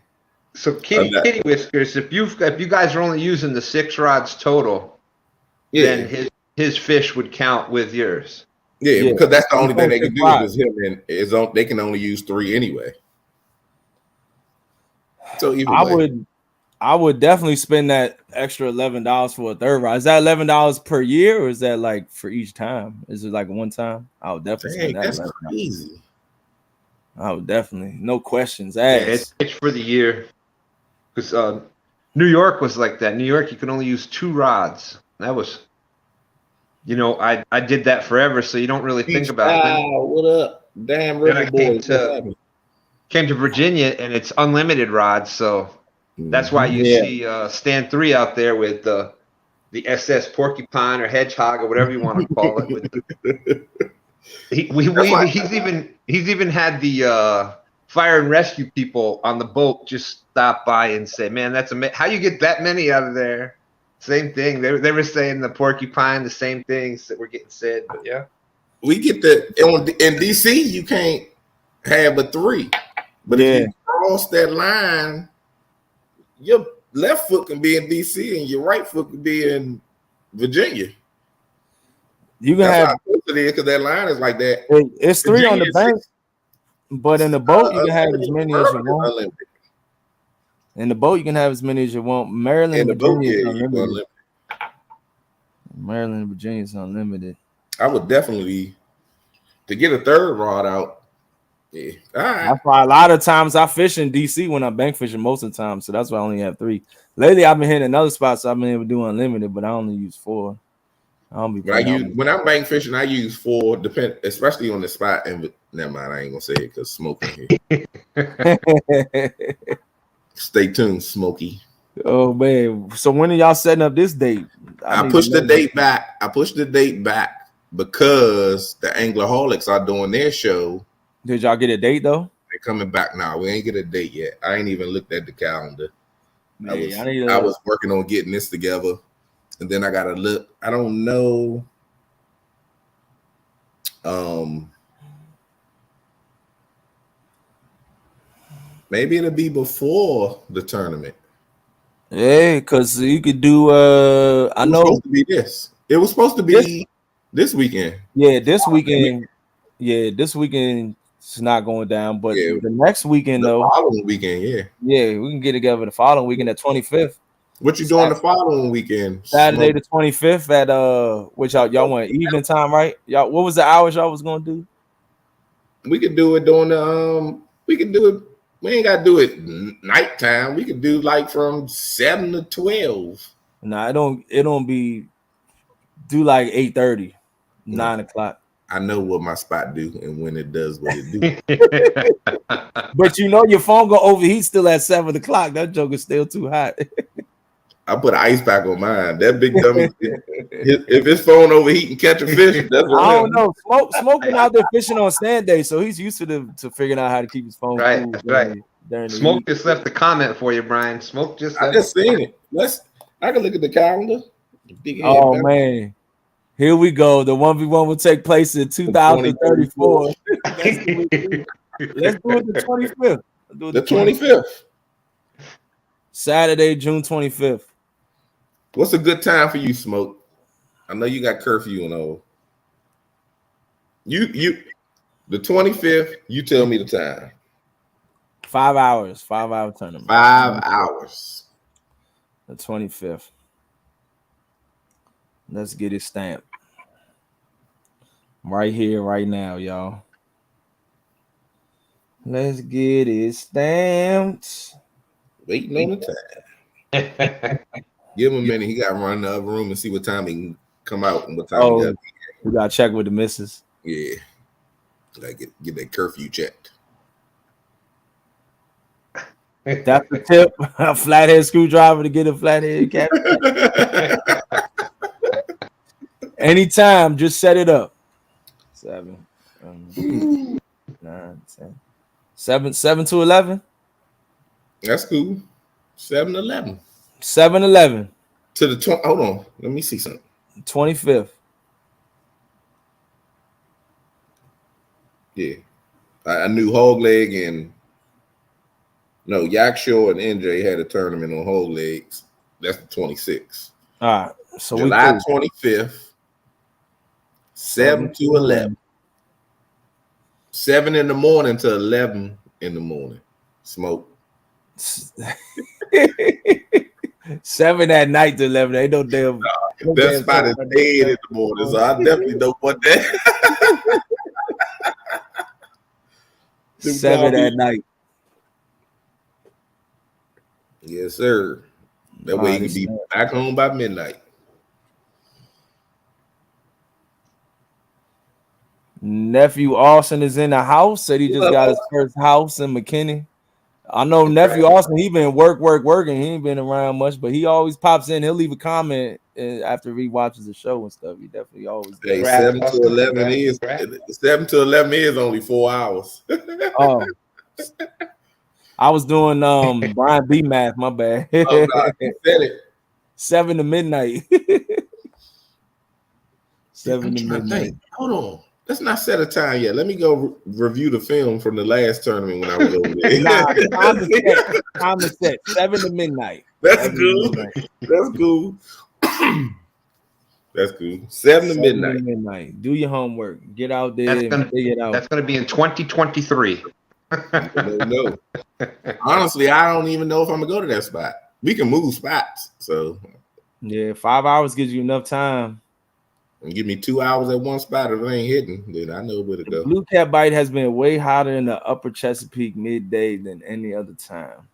so I'm not- Kitty Whiskers, if you guys are only using the 6 rods total, yeah, then his fish would count with yours. yeah, Yeah. because that's the He's only thing on they can 6 do if rods. it's him, and they can only use 3 anyway. So either I way, would I would definitely spend that extra $11 for a third rod. Is that $11 per year, or is that like for each time? Is it like one time? I would definitely dang, spend that that's $11. crazy. I would definitely, no questions Yeah, asked. it's for the year. Because New York was like that. New York, you can only use 2 rods. That was, I did that forever, so you don't really think Beach about it. style, what up? Damn Then River I came Boys, what to happened? came to Virginia, and it's unlimited rods, so that's why Mhm. you Yeah. see Stand 3 out there with the SS Porcupine or Hedgehog or whatever you want to call it. With That's like he's even had the fire and rescue people on the boat just stop by and say, "Man, that's amazing! How you get that many out of there?" Same thing. They were saying the porcupine, the same things that were getting said. But yeah, we get in DC. You can't have a 3, but if Yeah. you cross that line, your left foot can be in DC and your right foot can be in Virginia. You can That's have how close it is because that line is like that. it's 3 on Virginia the is bank, but in the boat you can have as unlimited. many as you Maryland is want. unlimited. In the boat you can have as many as you want. Maryland In and the boat, Virginia yeah, is you go unlimited. unlimited. Maryland and Virginia is unlimited. I would definitely to get a third rod out. Yeah, all right. That's why a lot of times I fish in DC when I'm bank fishing most of the time. So that's why I only have 3. Lately I've been hitting another spot, so I've been able to do unlimited, but I only use 4. I don't be putting out. When I'm bank fishing, I use 4, especially on the spot. And never mind, I ain't gonna say it because smoking here. Stay tuned, Smokey. Oh man. So when are y'all setting up this date? I I need to pushed the know. date back. Because the Anglaholics are doing their show. Did y'all get a date though? They're coming back now. We ain't get a date yet. I ain't even looked at the calendar. Yeah, I was working on getting this together, and then I gotta look. I don't know. Maybe it'll be before the tournament. yeah, because you could do I It was know supposed to be this. It was supposed to be this weekend. yeah, this weekend. Yeah, this weekend it's not going down, but Yeah, the next weekend the though, following weekend. Yeah. yeah, we can get together the following weekend at 25th. What you doing the following weekend? Saturday Smoke. the 25th at which y'all want evening time, right? Y'all, what was the hours y'all was gonna do? We could do it during the we could do it. We ain't gotta do it nighttime. We could do like from 7 to 12. Nah, it don't be do like 8:30, No, 9 o'clock. I know what my spot do and when it does what it do. But you know your phone go overheat still at 7 o'clock. That joke is still too hot. I put an ice pack on mine. That big dummy, if his phone overheat and catch a fish, that's I on don't him. know. Smoke been out there fishing on sand day, so he's used to figuring out how to keep his phone right, cool that's right. during the Smoke heat. just left a comment for you, Brian. Smoke just I left. just seen it. I can look at the calendar. Big head Oh back. man, here we go. The 1v1 will take place in 2034. Let's do it the 25th. The 25th. Saturday, June 25th. What's a good time for you, Smoke? I know you got curfew and all. You the 25th, you tell me the time. 5 hours, 5-hour tournament. 5 hours. The 25th. Let's get it stamped. Right here, right now, y'all. Let's get it stamped. Waiting on the time. Give him a minute. He got to run in the other room and see what time he can come out and what time he got. We got to check with the missus. Yeah. Like get that curfew checked. That's the tip. A flathead screwdriver to get a flathead cap. Anytime, just set it up. 7, 9, 10. 7 to 11. That's cool. 7-11. 7-11. To the 20. Hold on. Let me see something. 25th. Yeah. I knew Hog Leg and Yakshaw and NJ had a tournament on Hog Legs. That's the 26th. All right. So July we cool. 25th, 7 to 11. 7 in the morning to 11 in the morning. Smoke. 7 at night to 11. Ain't no damn. That spot is dead in the morning, so I definitely don't want that. 7 at night. Yes, sir. That way you can be back home by midnight. Nephew Austin is in the house. Said he just got his first house in McKinney. I know Nephew Austin, he been working. He ain't been around much, but he always pops in. He'll leave a comment after he watches the show and stuff. He definitely always does. Hey, 7 to 11 is 7 to 11 is only 4 hours. Oh, I was doing Brian B math. My bad. Oh God, you said it. 7 to midnight. 7 to midnight. Hold on. Let's not set a time yet. Let me go review the film from the last tournament when I was over there. Time is set. 7 to midnight. That's cool. That's cool. That's cool. 7 to midnight. Do your homework. Get out there and figure it out. That's going to be in 2023. No. Honestly, I don't even know if I'm going to go to that spot. We can move spots. So, yeah, 5 hours gives you enough time. And give me 2 hours at one spot. If it ain't hitting, then I know where to go. Blue Cat Bite has been way hotter in the upper Chesapeake midday than any other time.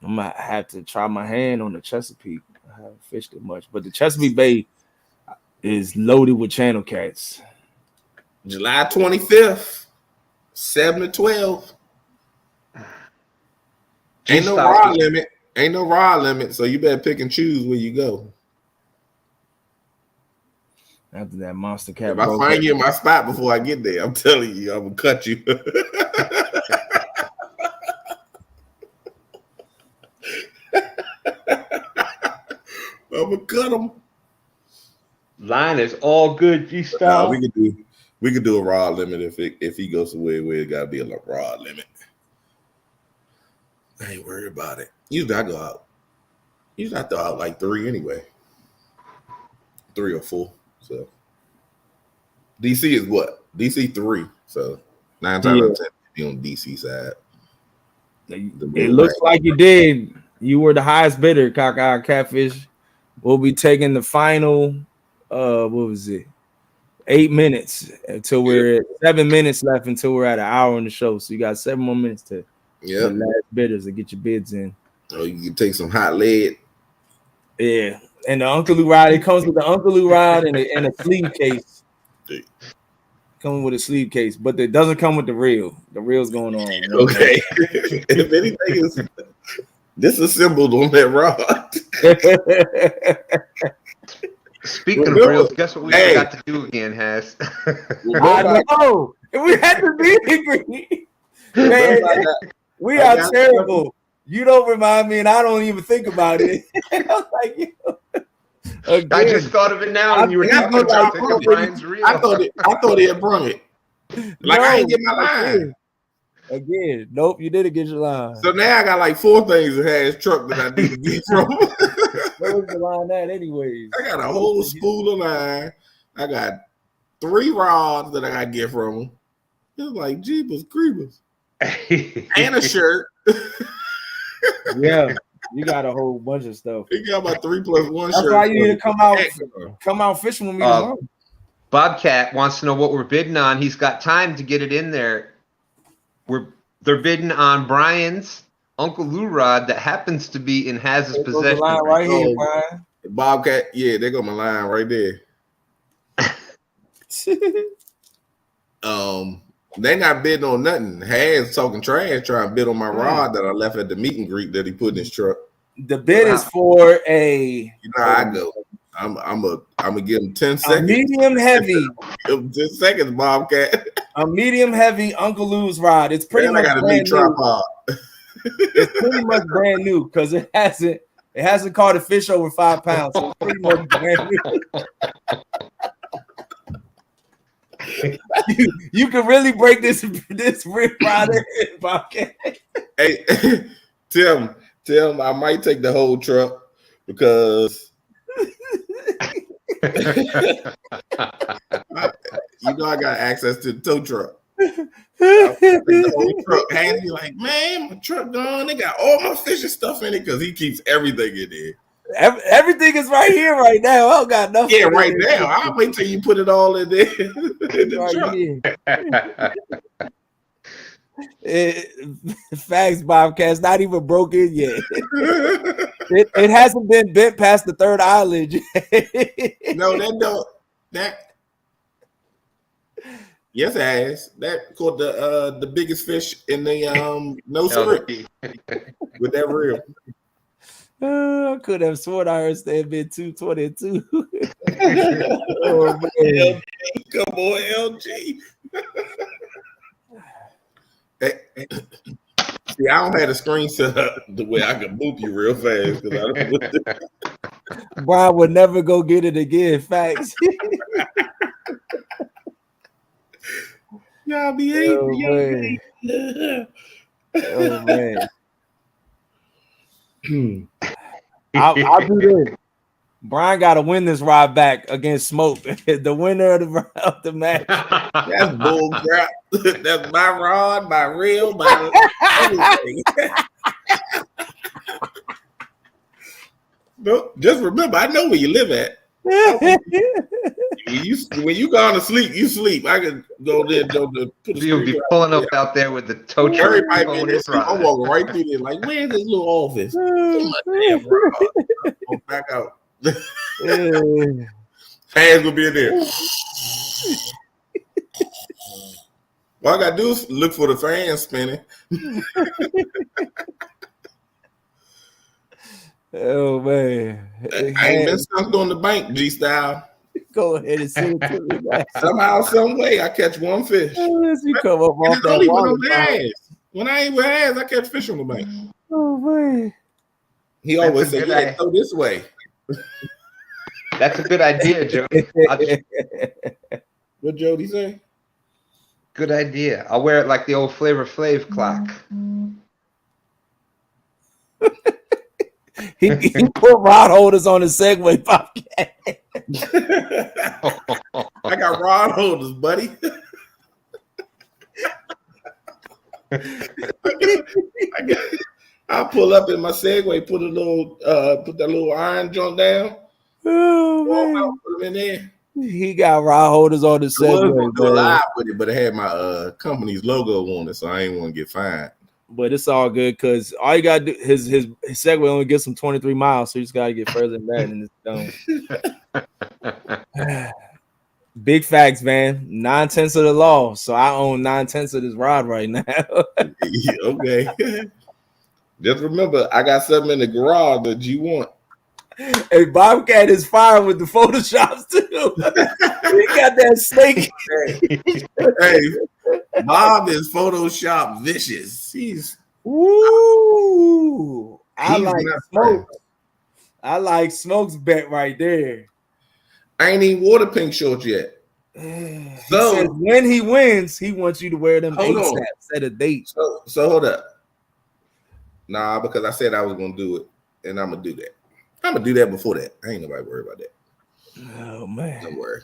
I'm going to have to try my hand on the Chesapeake. I haven't fished it much, but the Chesapeake Bay is loaded with channel cats. July 25th, 7 to 12. Ain't no rod limit, so you better pick and choose where you go. After that monster cat, if I find you in my spot before I get there, I'm telling you, I'm gonna cut you. I'm gonna cut him. Line is all good, G style. We could do a rod limit if he goes somewhere where it gotta be a rod limit. I ain't worried about it. Usually I go out. Usually I throw out like 3 anyway. 3 or 4. So DC is what? DC 3. So 9 times out of 10 be on DC side. It looks like you did. You were the highest bidder, Cockeye Catfish. We'll be taking the final what was it? 8 minutes until we're at 7 minutes left until we're at an hour in the show. So you got 7 more minutes to the last bidders to get your bids in. Oh, you can take some hot lead. Yeah. And the Uncle Lou rod, it comes with the Uncle Lou rod and a sleeve case. Coming with a sleeve case, but it doesn't come with the reel. The reel's going on. Okay. If anything is disassembled on that rod. Speaking of reels, guess what we forgot to do again, Has? I know. We had to be agree. Man, we are terrible. You don't remind me, and I don't even think about it. I was like, I just thought of it now, and you were talking about Brian's reel. I thought he had brung it. Like, I ain't get my line. Again, nope, you didn't get your line. So now I got like 4 things that has truck that I need to get from. Where was the line at anyways? I got a whole spool of line. I got 3 rods that I got to get from him. It's like Jeepers Creepers. And a shirt. Yeah, you got a whole bunch of stuff. You got about 3 plus 1 That's shirt. why you need to come out fishing with me tomorrow. Bobcat wants to know what we're bidding on. He's got time to get it in there. They're bidding on Brian's Uncle Lou rod that happens to be in Haz's possession. Line right here, Brian. Bobcat, yeah, they got my line right there. They not bidding on nothing. Has talking trash, trying to bid on my rod that I left at the meet and greet that he put in his truck. The bid is for a. You know how I go. I'm gonna give him 10 seconds. Medium heavy 10 seconds, Bobcat. A medium heavy Uncle Lou's rod. It's pretty And I much got a new brand new. tripod. It's pretty much brand new because it hasn't caught a fish over 5 pounds. So it's pretty much brand new. you can really break this rib rod in, Bobcat. Hey, Tim, I might take the whole truck because I got access to the tow truck. I'll take the whole truck. Hands be like, man, my truck gone. They got all my fishing stuff in it because he keeps everything in there. Everything is right here right now. I don't got nothing. Yeah, right now. I'll wait till you put it all in there in the truck. Facts, Bobcat's not even broken yet. It hasn't been bent past the third eyelid. No, that yes, it has. That caught the biggest fish in the no script with that reel. I could have sworn I heard they had been 222. Oh, man. Come on, LG. Hey, see, I don't have a screen set up the way I can boop you real fast because I don't. Brian would never go get it again. Facts. Y'all be hating. Oh man. I'll do this. Brian got to win this ride back against Smoke, the winner of the match. That's bull crap. That's my rod, my reel, my everything. No, just remember, I know where you live at. When you gone to sleep, you sleep. I can go there. You'll be pulling up out there with the tow truck. Everybody be there. I'm walking right through there. Like, where's this little office? Damn rod. I'll back out. Hands will be in there. All I gotta do is look for the fan spinning. Oh man, I ain't been stuck on the bank, G style. Go ahead and send it to me. Somehow, some way, I catch one fish. You come up off that water. When I ain't with ass, I catch fish on the bank. Oh man, he always said, "Yeah, go this way." That's a good idea, Jody. What Jody say? Good idea. I'll wear it like the old Flavor Flav clock. He put rod holders on the Segway Bobcat. I got rod holders, buddy. I'll pull up in my Segway, put that little iron joint down. Oh man, put them in there. He got rod holders on the Segway. Go live with it, but it had my company's logo on it, so I ain't want to get fined. But it's all good because all you gotta do his Segway only gets him 23 miles, so you just gotta get further than that, and it's done. Big facts, man. 9/10 of the law, so I own 9/10 of this rod right now. Yeah, okay. Just remember, I got something in the garage that you want. Hey, Bobcat is fire with the Photoshops too. He got that snake. Hey, Bob is Photoshop vicious. He's I like Smoke. I like Smoke's bet right there. I ain't even wore the pink shorts yet. So says when he wins, he wants you to wear them ASAP, set a date. So hold up. Nah, because I said I was gonna do it, and I'm gonna do that. I'm gonna do that before that. I ain't nobody worried about that. Oh man, don't worry.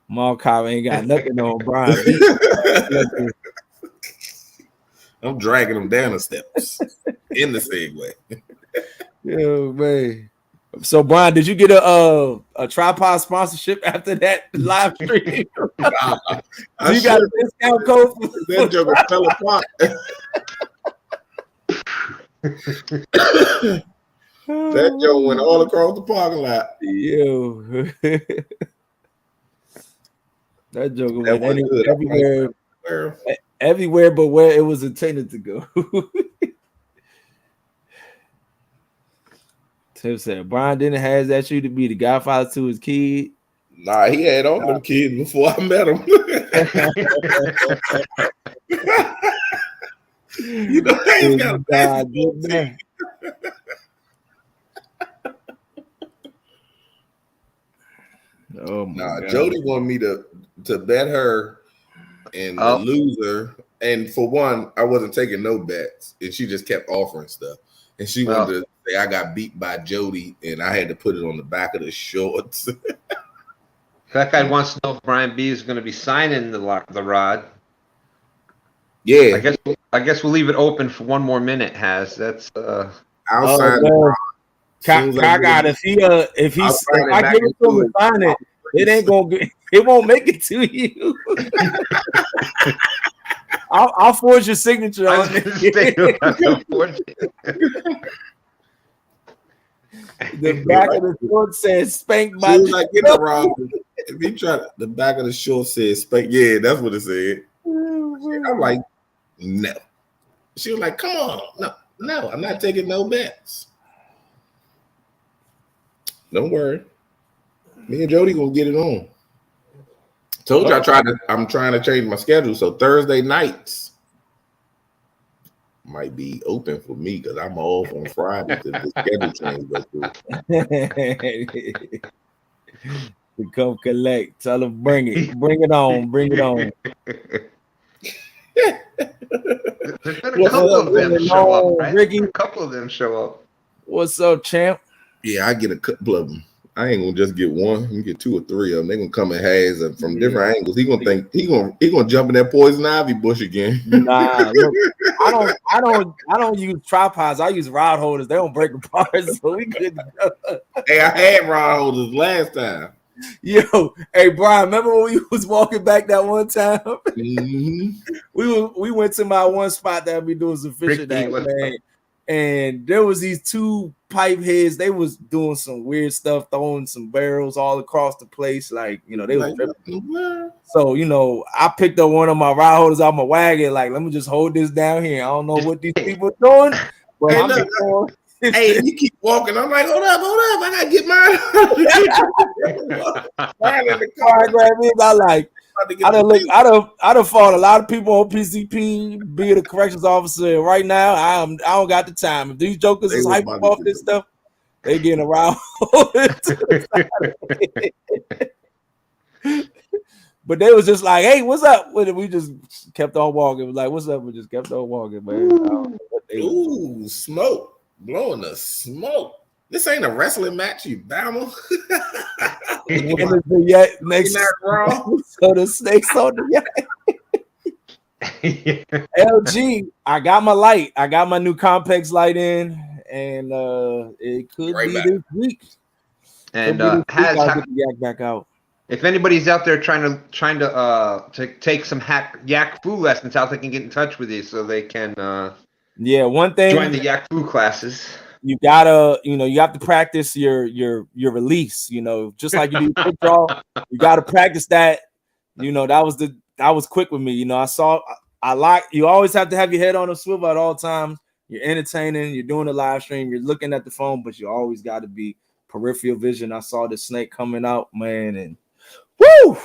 Mark Cobb ain't got nothing on Brian. I'm dragging him down the steps in the Segway. Oh man. So Brian, did you get a tripod sponsorship after that live stream? You got a discount code for that joke fell apart. That joke went all across the parking lot. Yo. That joke went everywhere but where it was intended to go. Tim said Brian didn't have that you to be the godfather to his kid. Nah, he had all them kids before I met him. You know, he's got a basketball team. Oh my God. Jody wanted me to bet her, and the loser. And for one, I wasn't taking no bets, and she just kept offering stuff. And she wanted to say I got beat by Jody, and I had to put it on the back of the shorts. That guy wants to know if Brian B is going to be signing the rod. Yeah, I guess we'll leave it open for one more minute. That's I'll sign the rod. God, if I give it to him and sign it, it ain't gonna it won't make it to you. I'll forge your signature on it. The back of the short says "Spank by." Like get the wrong. If he tried, the back of the short says "Spank." Yeah, that's what it said. I'm like, no. She was like, "Come on, no, I'm not taking no bets. Don't worry, me and Jody gonna get it on." Told you I'm trying to change my schedule, so Thursday nights might be open for me because I'm off on Friday because the schedule change goes through. To come collect, tell them bring it on. There's been a couple of them show up, right? Ricky? A couple of them show up. What's up, champ? Yeah, I get a couple of them. I ain't gonna just get one. I'm gonna get two or three of them. They're gonna come in halves and from different angles. He gonna think he gonna jump in that poison ivy bush again. Nah, look, I don't use tripods. I use rod holders. They don't break apart, so we good to go. Hey, I had rod holders last time. Yo, hey Brian, remember when we was walking back that one time? Mm-hmm. We went to my one spot that we doing some fishing at, man. And there was these two pipe heads. They was doing some weird stuff, throwing some barrels all across the place. Like, you know, they was tripping. So, you know, I picked up one of my rod holders out my wagon. Like, let me just hold this down here. I don't know what these people are doing, but hey, I'm just going. Hey, you keep walking. I'm like, hold up. I gotta get mine. I'd have fought a lot of people on PCP, being a corrections officer. Right now, I don't got the time. If these jokers is hyping off this stuff, they getting around. But they was just like, "Hey, what's up?" We just kept on walking. It was like, "What's up?" We just kept on walking, man. Ooh, smoke. Blowing the smoke. This ain't a wrestling match, you Bama. Next so the snakes on the LG. I got my light. I got my new Compex light in, and it could be this week. And I'll get the yak back out. If anybody's out there trying to take some yak foo lessons, how they can get in touch with you so they can one thing, join the yak foo classes. You gotta, you have to practice your release. Just like you do quick draw, you gotta practice that. That was quick with me. You always have to have your head on a swivel at all times. You're entertaining, you're doing a live stream, you're looking at the phone, but you always got to be peripheral vision. I saw the snake coming out, man, and woo!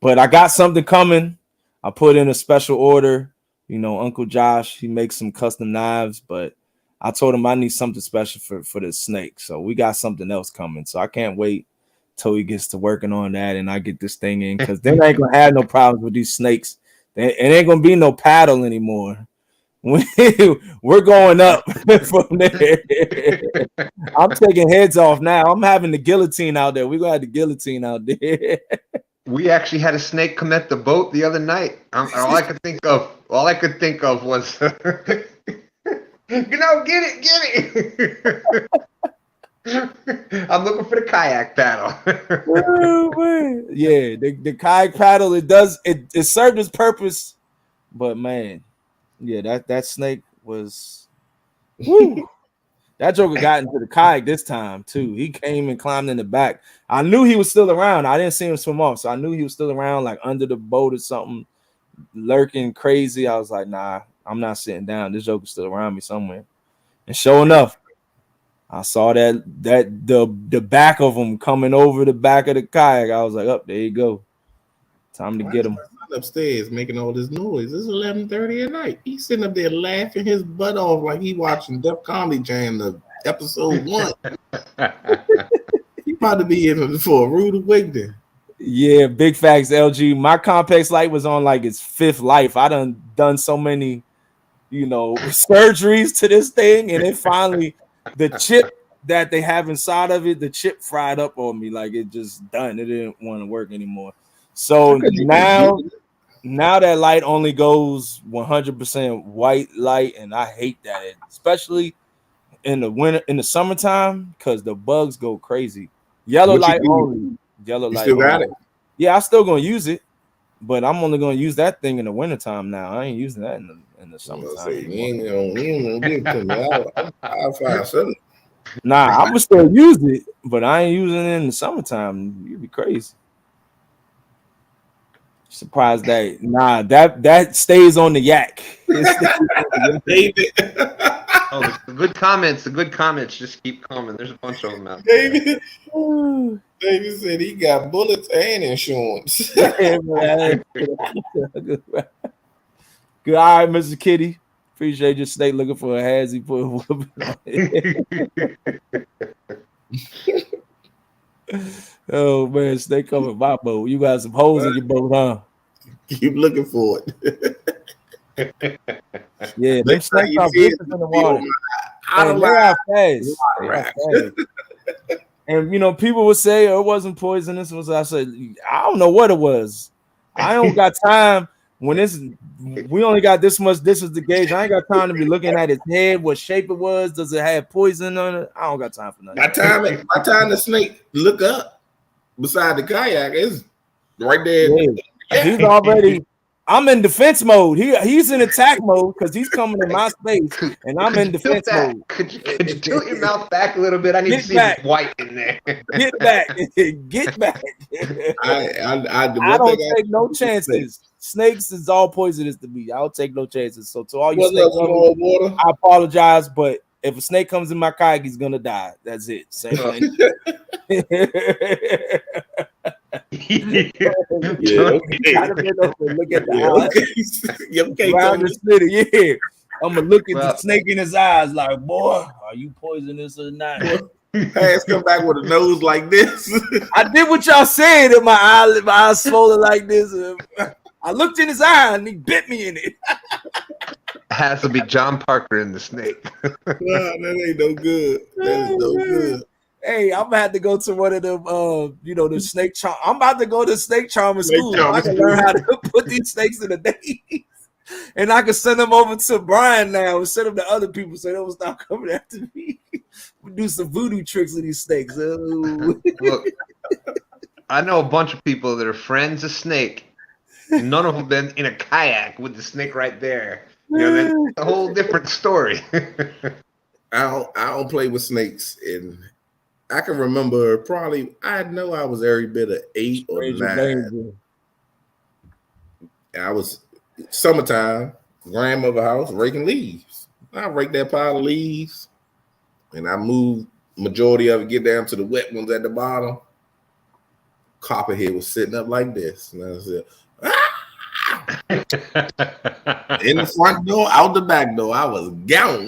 But I got something coming. I put in a special order. Uncle Josh, he makes some custom knives, but I told him I need something special for the snake. So we got something else coming. So I can't wait till he gets to working on that and I get this thing in, because then I ain't gonna have no problems with these snakes. It ain't gonna be no paddle anymore. We're going up from there. I'm taking heads off now. I'm having the guillotine out there. We're gonna have the guillotine out there. We actually had a snake come at the boat the other night. All I could think of was get it. I'm looking for the kayak paddle. Yeah, the kayak paddle, it served its purpose, but man, yeah, that snake was woo. That joker got into the kayak this time too. He came and climbed in the back. I knew he was still around. I didn't see him swim off, so I knew he was still around, like under the boat or something, lurking crazy. I was like, nah, I'm not sitting down. This joker's still around me somewhere. And sure enough, I saw that the back of him coming over the back of the kayak. I was like, "Up there you go, time to Why get is him." my son upstairs making all this noise? It's 11:30 at night. He's sitting up there laughing his butt off like he watching Def Comedy Jam, the episode 1. He about to be in for a rude awakening. Yeah, big facts, LG. My complex light was on like its 5th life. I done so many, surgeries to this thing, and it finally the chip that they have inside of it, the chip fried up on me, like it just done. It didn't want to work anymore. So now that light only goes 100% white light, and I hate that, especially in the winter, in the summertime, because the bugs go crazy. Yellow What you light do? only. Yellow You light still got only. it? Yeah, I still gonna use it, but I'm only gonna use that thing in the wintertime now. I ain't using that in the I'm gonna summertime say anymore. you ain't gonna give it to me. I'll find something. Nah, I'm gonna still use it, but I ain't using it in the summertime. You'd be crazy. Surprised that stays on the yak. It stays on the David. Oh, the good comments. The good comments just keep coming. There's a bunch of them out there. David. yak. David said he got bullets and insurance. Yeah, man. Good. All right, Mr. Kitty. Appreciate your snake looking for a has he put a whooping on it. Oh man, snake coming my boat. You got some holes in your boat, huh? Keep looking for it. Yeah, them Next time snakes you are see it, vicious in the be water. on my And they are fast. They are fast. And people would say it wasn't poisonous. I said, I don't know what it was. I don't got time when we only got this much. This is the gauge. I ain't got time to be looking at its head, what shape it was. Does it have poison on it? I don't got time for nothing. By time the snake look up beside the kayak, it's right there. Yeah. He's already. I'm in defense mode. He's in attack mode because he's coming in my space, and I'm in defense mode. Could you tilt your mouth back a little bit? I need to see if it's white in there. Get back. Get back. I don't take no chances. Snakes is all poisonous to me. I'll take no chances. So to all you snakes, water? I apologize, but if a snake comes in my kayak, he's gonna die. That's it. Same thing. Look at the eyes. Okay, Around the city, yeah. I'm gonna look at the snake in his eyes, like, boy, are you poisonous or not? Ass come back with a nose like this. I did what y'all said, and my eyes swollen like this. I looked in his eye, and he bit me in it. Has to be John Parker in the snake. Nah, that ain't no good. That is no good. Hey, I'm gonna have to go to one of them, the snake charm. I'm about to go to snake charming school. I can learn how to put these snakes in the days, and I can send them over to Brian now and send them to other people so they don't stop coming after me. We do some voodoo tricks with these snakes. Look, I know a bunch of people that are friends of snake. None of them been in a kayak with the snake right there. That's a whole different story. I don't play with snakes, and I can remember probably I know I was every bit of 8 or 9. I was summertime, grandmother house raking leaves. I rake that pile of leaves, and I move majority of it, get down to the wet ones at the bottom. Copperhead was sitting up like this, and I said, in the front door, out the back door. I was gone.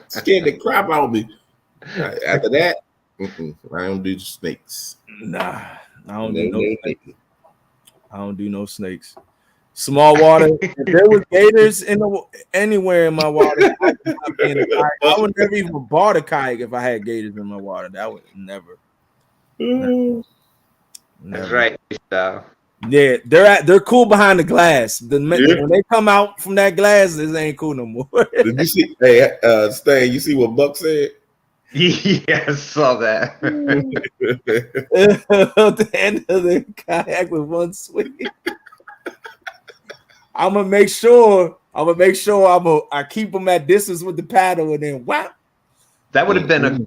Scared the crap out of me. After that, I don't do snakes. Nah, I don't do no snakes. I don't do no snakes. Small water. If there was gators anywhere in my water, I would never even bought a kayak if I had gators in my water. That would never. That's right. Yeah, they're cool behind the glass. When they come out from that glass, this ain't cool no more. Did you see? Hey, Stan, you see what Buck said? Yeah, I saw that. The end of the kayak with one swing. I'm gonna make sure I keep them at distance with the paddle, and then whap. That would have been a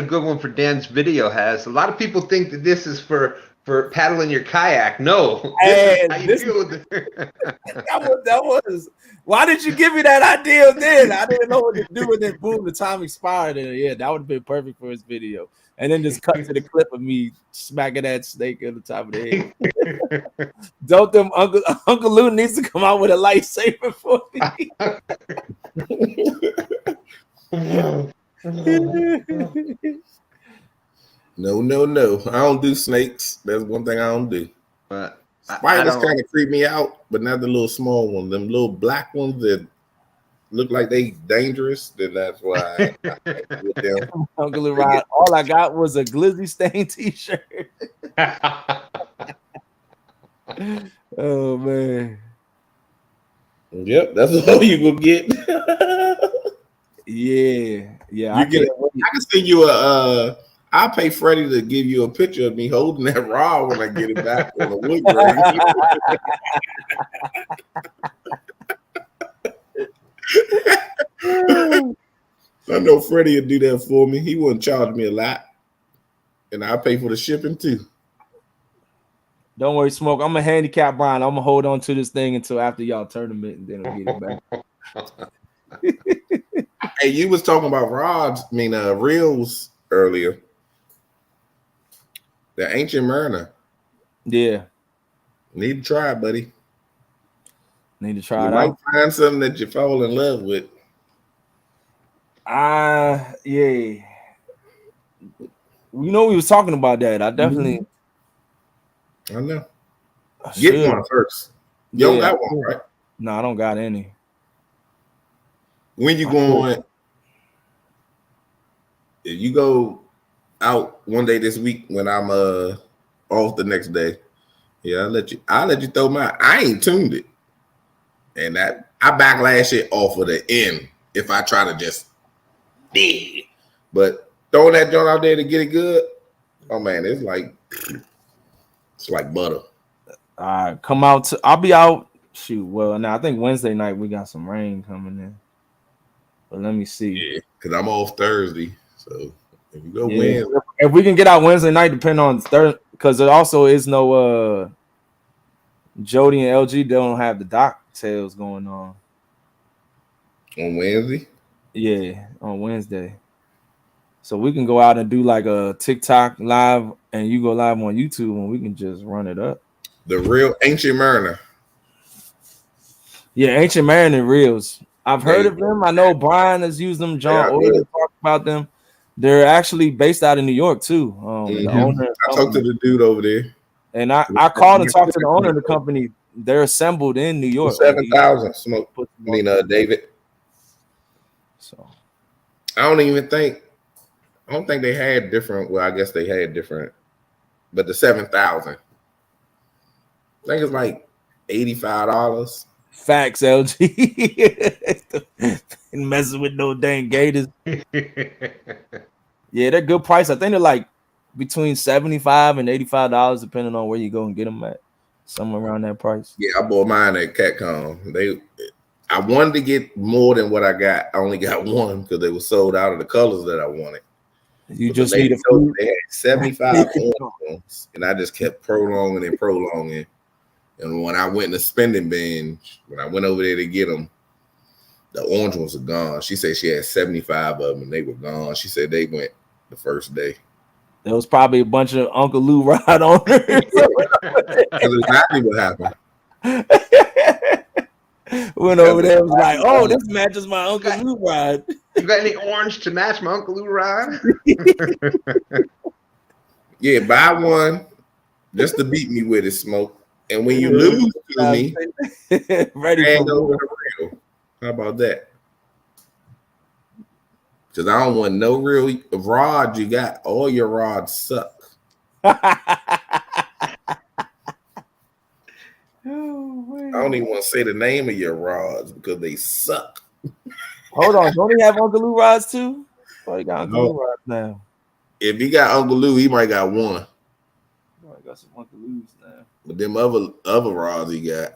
good one for Dan's video. A lot of people think that this is for for paddling your kayak. No, this is And how you this deal with it. that was. Why did you give me that idea then? I didn't know what to do, and then boom, the time expired, and yeah, that would have been perfect for his video. And then just cut to the clip of me smacking that snake on the top of the head. Don't them Uncle Lou needs to come out with a lightsaber for me. No. I don't do snakes. That's one thing I don't do. But I Spiders don't. kind of creep me out, but not the little small ones. Them little black ones that look like they dangerous. Then that's why I can't with them. Uncle Lou They Rod. All I got was a Glizzy Stain T-shirt. Oh man. Yep, that's all you gonna get. Yeah. You get. I can send you a. I'll pay Freddie to give you a picture of me holding that rod when I get it back on the wood grain. I know Freddie would do that for me. He wouldn't charge me a lot, and I pay for the shipping too. Don't worry, Smoke. I'm a handicap Brian. I'm gonna hold on to this thing until after y'all tournament, and then I'll get it back. Hey, you was talking about rods, reels earlier. The ancient mariner. Yeah, Need to try it, buddy. need to try You it might out. find something that you fall in love with. Yeah. You know, we was talking about that. I definitely. I know. Get Should. one first. You don't Yeah. got one, right? No, I don't got any. When you going, if you go out one day this week when I'm off the next day, yeah, I'll let you throw mine. I ain't tuned it. And that I backlash it off of the end if I try to just but throwing that joint out there to get it good, oh man, it's like butter. Come out to. I'll be out. Shoot. Well, now I think Wednesday night we got some rain coming in. But let me see. Yeah, because I'm off Thursday. So if you go Yeah. Wednesday, If we can get out Wednesday night, depending on Thursday, because there also is no Jody and LG don't have the dock sales going on. on Wednesday. Yeah, on Wednesday. So we can go out and do like a TikTok live and you go live on YouTube and we can just run it up. The real ancient mariner. Yeah, Ancient Mariner Reels. I've heard They, of them. I know Brian has used them. they John are Oyer good. talked about them. They're actually based out of New York too. The owner of the I talked to company. the dude over there. And I called and talked to the owner of the company. They're assembled in New York. Like 7,000 smoke. David. So I don't think they had different. Well, I guess they had different, but the 7,000. I think it's like $85. facts, LG. And messing with no dang gators. Yeah, they're good price. I think they're like between $75 and $85, depending on where you go and get them at. Somewhere around that price. Yeah, I bought mine at CatCon. I wanted to get more than what I got. I only got one because they were sold out of the colors that I wanted. You But just the need lady a told me few. they had 75 ones, and I just kept prolonging and prolonging. And when I went in the spending binge, when I went over there to get them, the orange ones are gone. She said she had 75 of them, and they were gone. She said they went the first day. There was probably a bunch of Uncle Lou ride owners. That's exactly what happened. Went over there and was like, oh, this matches my Uncle Lou ride. You got any orange to match my Uncle Lou ride? Yeah, buy one just to beat me with it, Smoke. And when you lose to me, ready hang for over the real. How about that? Because I don't want no real rod you got. All your rods suck. I don't even want to say the name of your rods because they suck. Hold on, don't he have Uncle Lou rods too? Oh, he got Uncle Lou rods now. If he got Uncle Lou, he might got one. Oh, I got some Uncle Lou's now. But them other rods he got,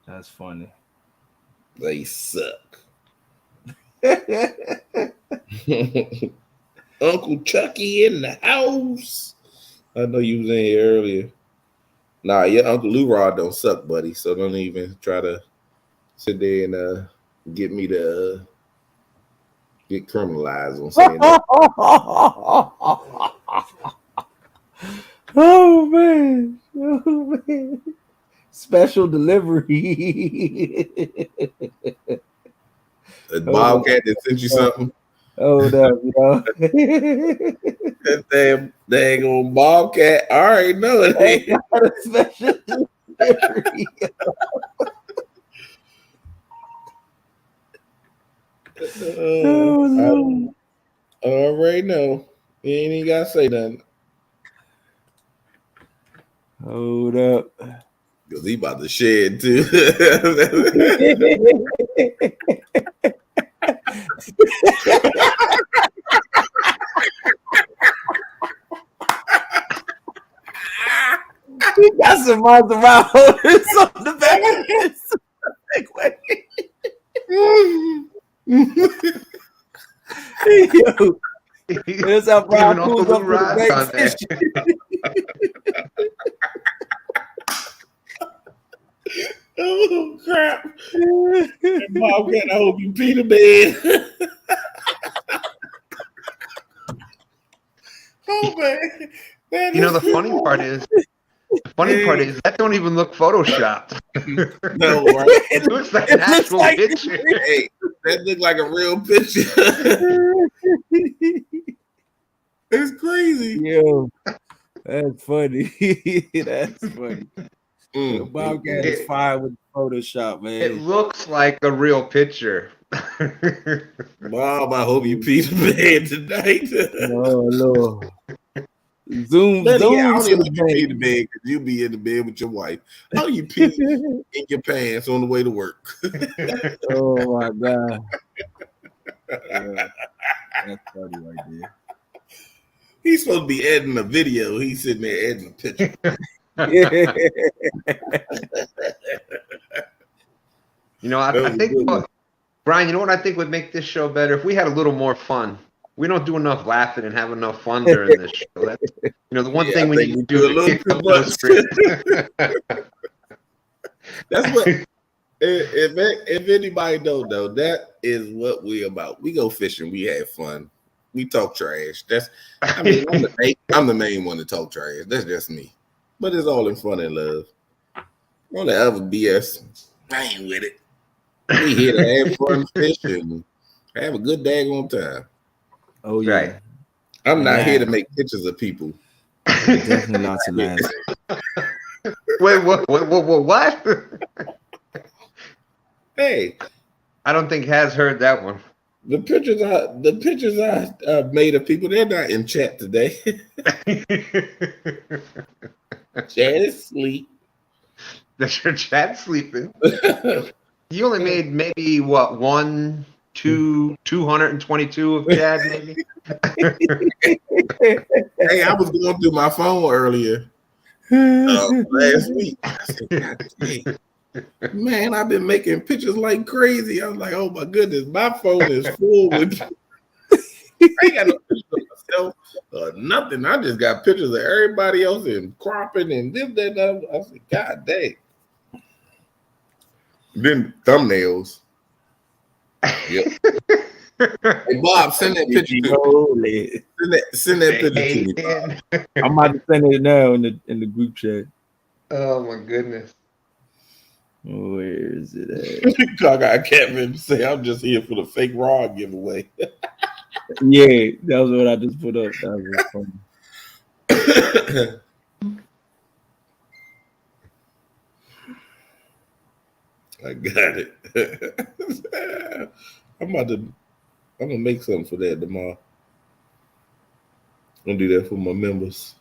that's funny. they suck. Uncle Chucky in the house. I know you was in here earlier. Nah, your Uncle Lou Rod don't suck, buddy. So don't even try to sit there and get me to get criminalized on saying that. Oh man. Oh man. Special delivery. Bobcat that sent you something. Hold up, you know. That dang on Bobcat. I already know it ain't. Got a special delivery. I already know. You ain't even gotta say nothing. Hold up. Because he about to shed too. He got some Maserati holders on the back of his Yo, there's how Brian Even pulls Uncle up Lou to the Rod's on bank there. Oh crap! Bobcat, I hope you pee the bed. Oh man, You know, the funny part is that don't even look photoshopped. No, right? It looks like an actual picture. Hey, that look like a real picture. It's crazy. Yo, that's funny. That's funny. Bobcat is fine with Photoshop, man. It looks like a real picture. Bob, I hope you pee the bed tonight. Oh Lord. Zoom Yeah, I don't to even the let you pee bank. the bed because you be in the bed with your wife. How you pee in your pants on the way to work? Oh my God. Yeah, that's funny right there. He's supposed to be editing a video. He's sitting there editing a picture. You know, I think Brian, you know what I think would make this show better? If we had a little more fun. We don't do enough laughing and have enough fun during this show. That's, the one thing we need to do a little too much. That's what. If anybody don't know, that is what we about. We go fishing. We have fun. We talk trash. I'm the main one to talk trash. That's just me. But it's all in fun and love. On the other BS, I ain't with it. We here to have fun fishing, have a good daggone time. Oh yeah. Right. I'm not here to make pictures of people. Definitely lots of laughs. Wait, what? Hey, I don't think Has heard that one. the pictures I made of people, they're not in chat today. Chat is asleep. That's your chat sleeping. You only made maybe 222 of Chad, maybe. Hey, I was going through my phone earlier last week. I said, God dang. Man, I've been making pictures like crazy. I was like, oh my goodness, my phone is full with. I ain't got no pictures of myself or nothing. I just got pictures of everybody else and cropping and this, that, and that. I said, God dang. Then thumbnails. Yep. Hey, Bob, send that picture to me. Send that picture to me, Bob. I'm about to send it now in the group chat. Oh my goodness. Where is it at? I got Kevin say I'm just here for the fake rod giveaway. Yeah, that was what I just put up. That was funny. I got it. I'm gonna make something for that tomorrow. I'm gonna do that for my members.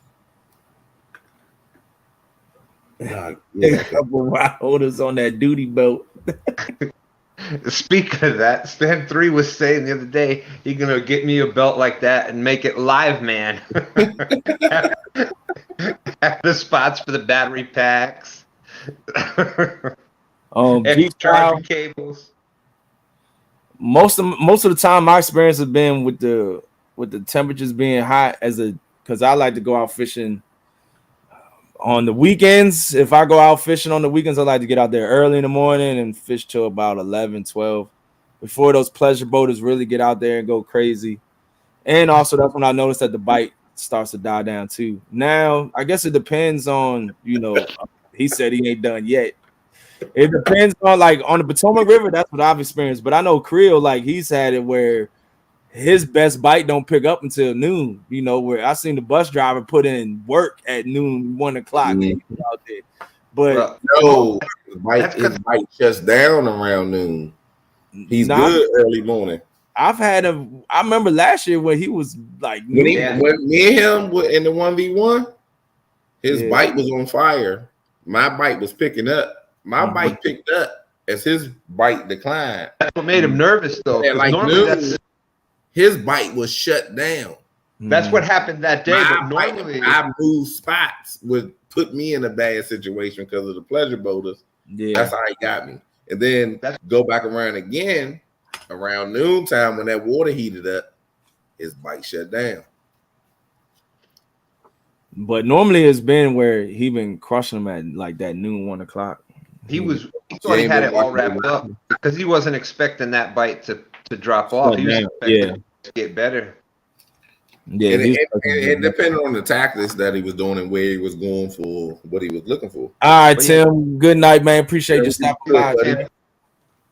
A couple of holders on that duty boat. Speaking of that, Stan 3 was saying the other day he's gonna get me a belt like that and make it live, man. Have the spots for the battery packs. Charging cables. Most of the time, my experience has been with the with the temperatures being hot because I like to go out fishing on the weekends. If I go out fishing on the weekends, I like to get out there early in the morning and fish till about 11, 12 before those pleasure boaters really get out there and go crazy. And also that's when I noticed that the bite starts to die down too. Now, I guess it depends on, he said he ain't done yet. It depends on like on the Potomac River, that's what I've experienced. But I know Creel, like he's had it where his best bite don't pick up until noon, where I seen the bus driver put in work at noon, 1 o'clock out there. But no, his bite shuts down around noon. He's good early morning. I remember last year when he was like when me and him were in the 1v1, his bite was on fire. My bite was picking up. My bite picked up as his bite declined. That's what made him nervous though. And like noon, his bite was shut down. That's what happened that day. But normally, I moved spots would put me in a bad situation because of the pleasure boaters. Yeah, that's how he got me. And then go back around again around noontime when that water heated up, his bite shut down. But normally it's been where he been crushing them at like that noon, 1 o'clock. He thought he had it all wrapped up because he wasn't expecting that bite to drop off. He was expecting it to get better. Yeah, and it depended on the tactics that he was doing and where he was going for what he was looking for. All right, Tim. Good night, man. Appreciate you stopping by.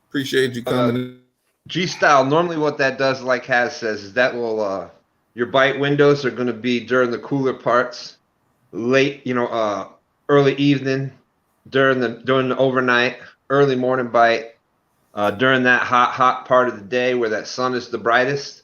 Appreciate you coming. G-Style. Normally, what that does, like Has says, is that will your bite windows are going to be during the cooler parts, late, early evening, during the overnight, early morning bite, during that hot part of the day where that sun is the brightest.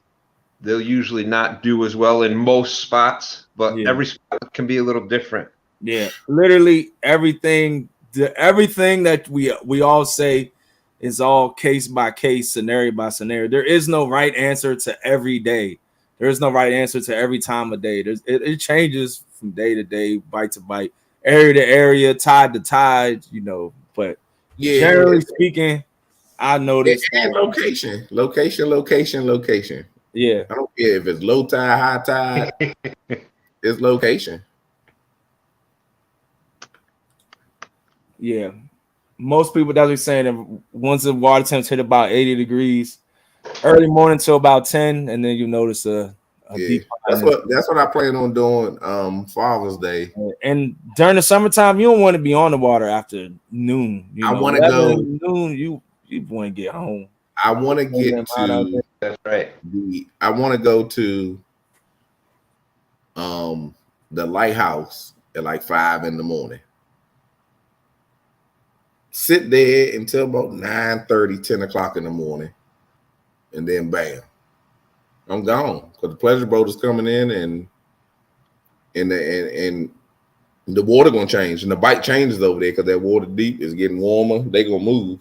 They'll usually not do as well in most spots, but every spot can be a little different. Yeah, literally everything that we all say is all case by case, scenario by scenario. There is no right answer to every day. There is no right answer to every time of day. It changes from day to day, bite to bite, area to area, tide to tide, But generally speaking, I noticed and location. Yeah, I don't care if it's low tide, high tide. It's location. Yeah, most people that's what saying that once the water temps hit about 80 degrees, early morning till about 10, and then you notice a deep. That's what I plan on doing. Father's Day. And during the summertime, you don't want to be on the water after noon. I want to go noon. You want to get home. I want to get to. That's right. I want to go to the lighthouse at like 5 a.m. Sit there until about 9:30, 10 o'clock in the morning, and then bam, I'm gone because the pleasure boat is coming in, and the water gonna change, and the bite changes over there because that water deep is getting warmer. They gonna move.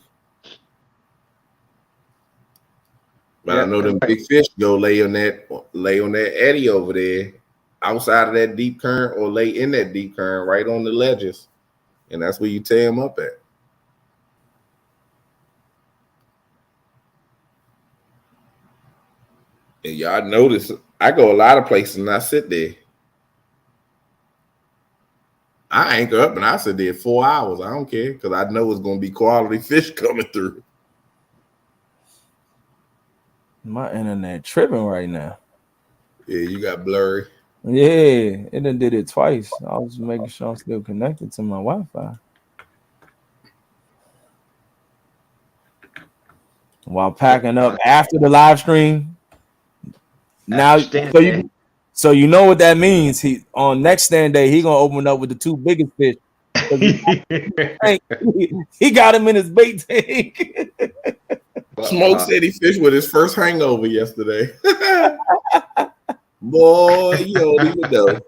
But I know them big fish go lay on that eddy over there, outside of that deep current, or lay in that deep current, right on the ledges, and that's where you tear them up at. And y'all notice I go a lot of places and I sit there. I anchor up and I sit there 4 hours. I don't care because I know it's gonna be quality fish coming through. My internet tripping right now. Yeah, you got blurry. Yeah, it done did it twice. I was making sure I'm still connected to my Wi-Fi. While packing up after the live stream. Now, so you know what that means. He on next stand day, he gonna open up with the two biggest fish. He got him in his bait tank. Smoke said he fished with his first hangover yesterday. Boy, you don't even know.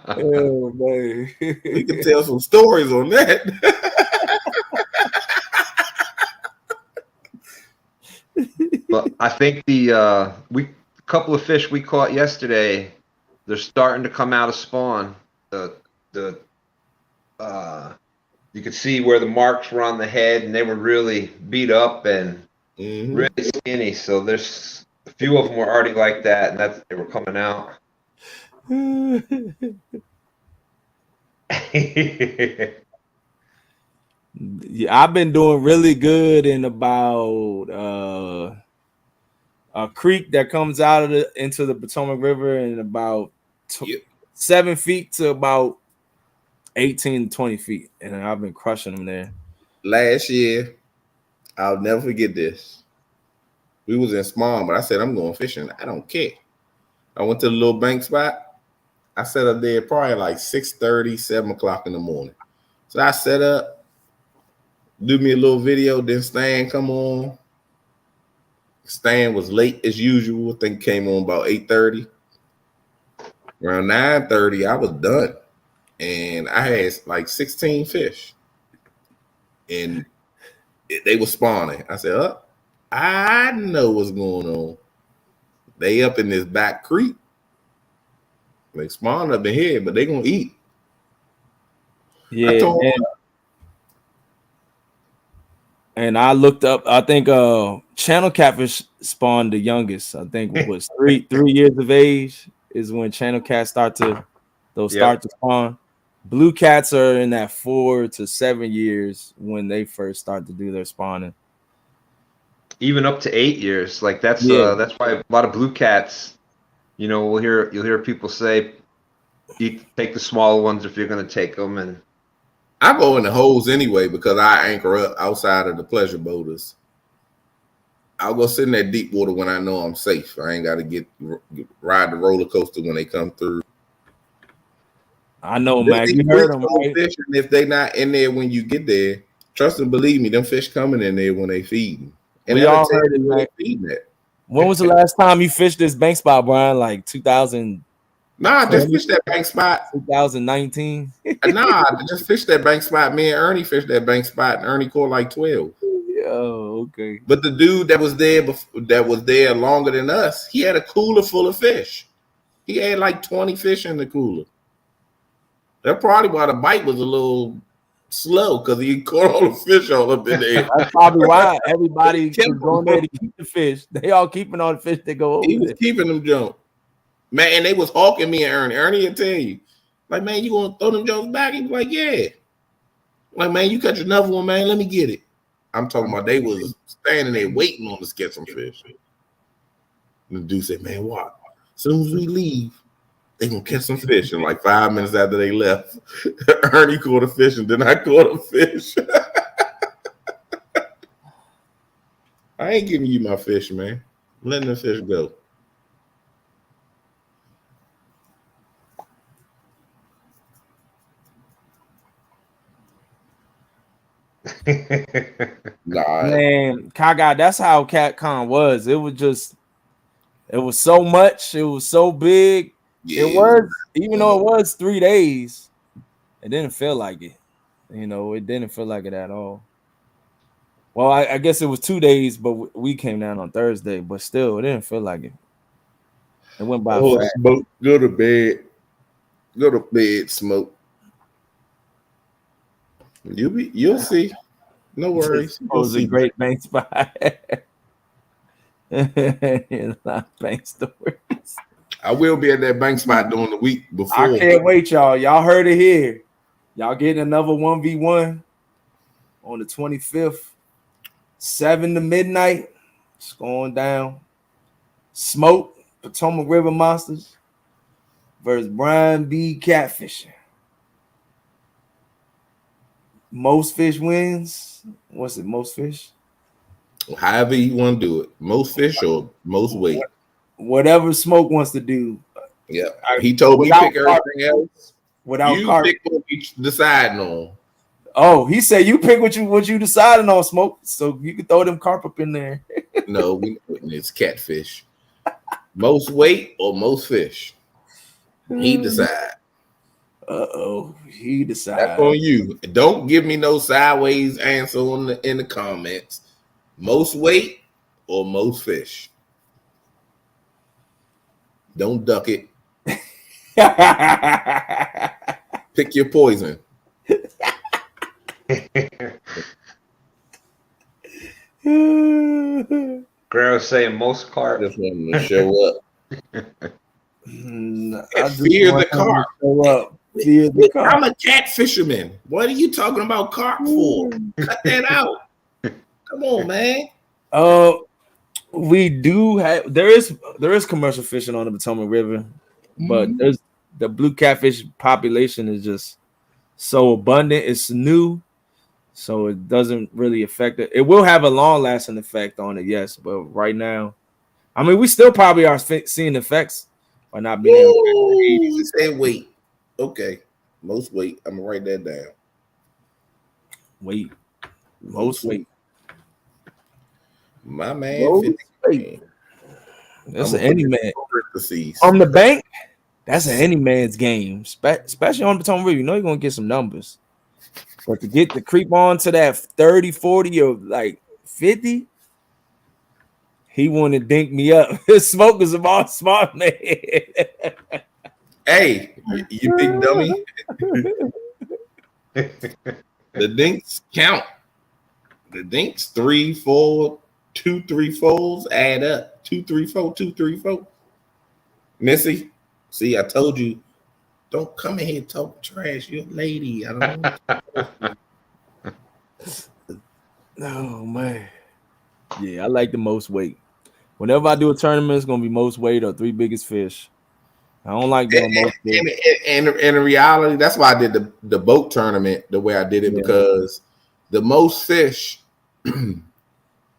Oh man, we can tell some stories on that. But I think the couple of fish we caught yesterday, they're starting to come out of spawn. You could see where the marks were on the head, and they were really beat up and really skinny. So there's few of them were already like that, and they were coming out. Yeah, I've been doing really good in about a creek that comes out of into the Potomac River in about Yeah. 7 feet to about 18 to 20 feet, and I've been crushing them there. Last year, I'll never forget this. We was in Spawn, but I said I'm going fishing. I don't care. I went to the little bank spot. I set up there probably like 6:30, 7 o'clock in the morning. So I set up, do me a little video, then Stan come on. Stan was late as usual. I think came on about 8:30. Around 9:30, I was done. And I had like 16 fish. And they were spawning. I said, I know what's going on. They up in this back creek. They spawn up in here, but they gonna eat. I Yeah, told and I looked up. I think channel catfish spawned the youngest. I think was 3 years of age is when channel cats start to Yep. spawn. Blue cats are in that 4 to 7 years when they first start to do their spawning. Even up to 8 years. Like Yeah. that's why a lot of blue cats, you'll hear people say, take the smaller ones if you're gonna take them, and I go in the holes anyway because I anchor up outside of the pleasure boaters. I'll go sit in that deep water when I know I'm safe. I ain't got to ride the roller coaster when they come through. I know, Mac. You heard them, right? Fish, and if they not in there when you get there, trust and believe me, them fish coming in there when they feeding. And We all heard it, Mac. Feeding it. When was the last time you fished this bank spot, Brian? Like 2000? Nah, I just fished that bank spot. 2019. Nah, I just fished that bank spot. Me and Ernie fished that bank spot, and Ernie caught like 12. Oh, okay. But the dude that was there longer than us, he had a cooler full of fish. He had like 20 fish in the cooler. That's probably why the bite was a little slow, because he caught all the fish all up in there. That's probably why everybody was going there to keep the fish. They all keeping all the fish that go over. He was keeping them junk. Man, and they was hawking me and Ernie. Ernie will tell you, like, man, you gonna throw them jokes back? He was like, yeah. Like, man, you catch another one, man. Let me get it. I'm talking about they was standing there waiting on us to get some fish. And the dude said, man, what? As soon as we leave, they gonna catch some fish. And like 5 minutes after they left, Ernie caught a fish, and then I caught a fish. I ain't giving you my fish, man. I'm letting the fish go. Nah, man, Kaga, that's how CatCon was. It was so much. It was so big. Yeah. It was, even though it was 3 days, it didn't feel like it. It didn't feel like it at all. Well, I guess it was 2 days, but we came down on Thursday. But still, it didn't feel like it. It went by fast. Smoke, go to bed. Go to bed, Smoke. You'll see. No worries. It was a great bank spot. Bank stories. I will be at that bank spot during the week before. I can't wait, y'all. Y'all heard it here. Y'all getting another 1v1 on the 25th, 7 to midnight. It's going down. Smoke, Potomac River Monsters versus Brian B. Catfishing. Most fish wins. What's it? Most fish? However you want to do it. Most fish or most weight. Whatever Smoke wants to do. Yeah. He told me pick everything else. Without you pick what you deciding on. Oh, he said you pick what you deciding on, Smoke. So you can throw them carp up in there. No, it's catfish. Most weight or most fish. He decide. He decide. That's on you. Don't give me no sideways answer in the comments. Most weight or most fish. Don't duck it. Pick your poison. Guerrero saying most carp. Just want them to show up. I just Fear the want him to carp. show up. Fear the carp. I'm a cat fisherman. What are you talking about carp for? Cut that out. Come on, man. We do have there is commercial fishing on the Potomac River, but there's the blue catfish population is just so abundant. It's new, so it doesn't really affect it. It will have a long lasting effect on it, yes, but right now, I mean, we still probably are seeing effects by not being able to. You say weight. Okay. Most weight. I'm gonna write that down. Most weight. My man, Most 50 weight. That's an any man. Parentheses. On the bank, that's an any man's game, especially on the Potomac River. You know you're gonna get some numbers. But to get the creep on to that 30, 40, or like 50, he wanted to dink me up. His smoke is about smart man. Hey, you big dummy. The dinks count. The dinks 3, 4, 2, 3, 4s add up. 2, 3, 4, 2, 3, 4. Missy, see, I told you, don't come in here talk trash. You're a lady. I don't know. Oh man. Yeah, I like the most weight. Whenever I do a tournament, it's gonna be most weight or 3 biggest fish. I don't like doing most weight. And in reality, that's why I did the boat tournament the way I did it, because the most fish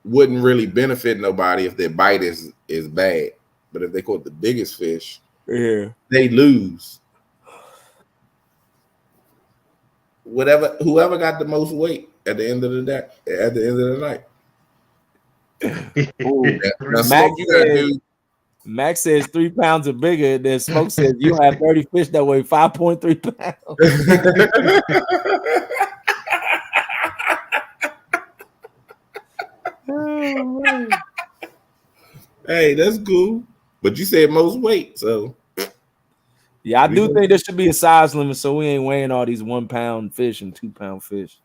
wouldn't really benefit nobody if their bite is bad. But if they caught the biggest fish, they lose. Whoever got the most weight at the end of the day, at the end of the night. Now, Smoke, you gotta do. Max says 3 pounds or bigger. Then Smoke says you have 30 fish that weigh 5.3 pounds. Oh, hey, that's cool. But you said most weight, so yeah, I do think there should be a size limit, so we ain't weighing all these 1 pound fish and 2 pound fish.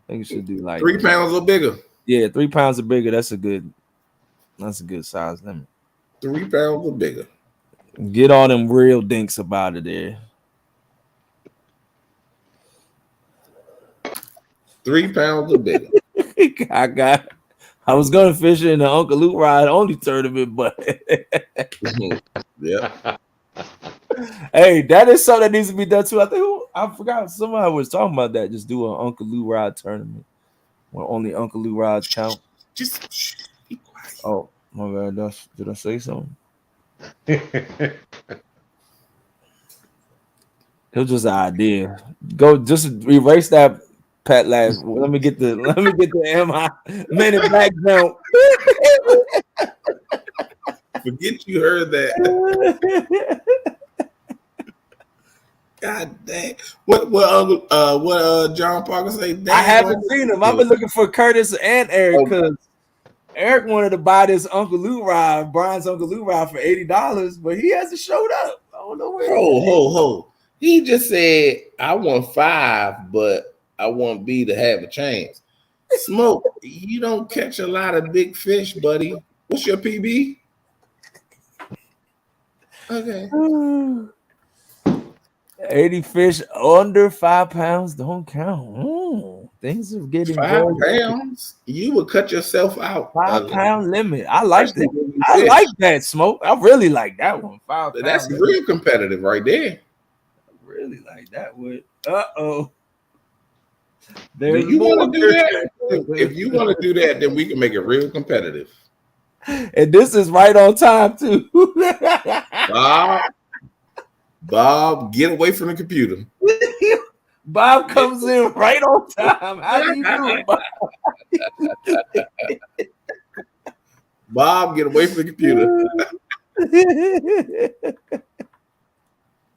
I think it should do like 3 pounds or bigger. Yeah, 3 pounds or bigger. That's a good size limit. 3 pounds or bigger. Get all them real dinks up out of there. 3 pounds or bigger. I was gonna fish in the Uncle Luke Ride only tournament, but yeah. Hey, that is something that needs to be done too. I forgot somebody was talking about that. Just do an Uncle Lou Ride tournament where only Uncle Lou Rides count. Just be quiet. Oh my God, did I say something? It was just an idea. Go just erase that Pat last. Let me get the MI minute back jump. Forget you heard that. God dang. What John Parker say? I haven't seen him. I've been looking for Curtis and Eric because Eric wanted to buy this Uncle Lou ride, Brian's Uncle Lou ride for $80, but he hasn't showed up. I don't know where. Ho. He just said, I want 5, but I want B to have a chance. Smoke, you don't catch a lot of big fish, buddy. What's your PB? Okay. 80 fish under 5 pounds don't count. Things are getting 5 pounds. You would cut yourself out. 5 pound limit. I like that. I like that, Smoke. I really like that one. 5 pounds. That's real competitive right there. I really like that one. Uh-oh. If you want to do that, if you want to do that, then we can make it real competitive. And this is right on time too. Bob, get away from the computer. Bob comes in right on time. How do you do it, Bob? Bob, get away from the computer.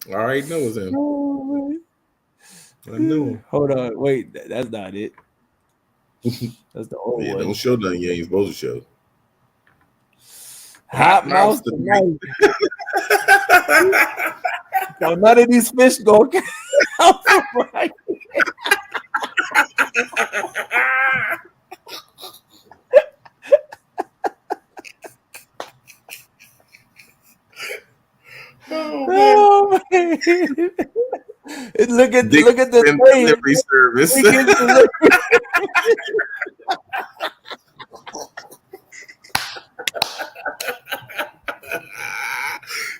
I already know it's him. I knew. Hold on, wait, that's not it. That's the old one. Don't show nothing you ain't supposed to show. Hot mouse tonight. So none of these fish go count right. Dick look at the and thing. delivery service. Weekend delivery.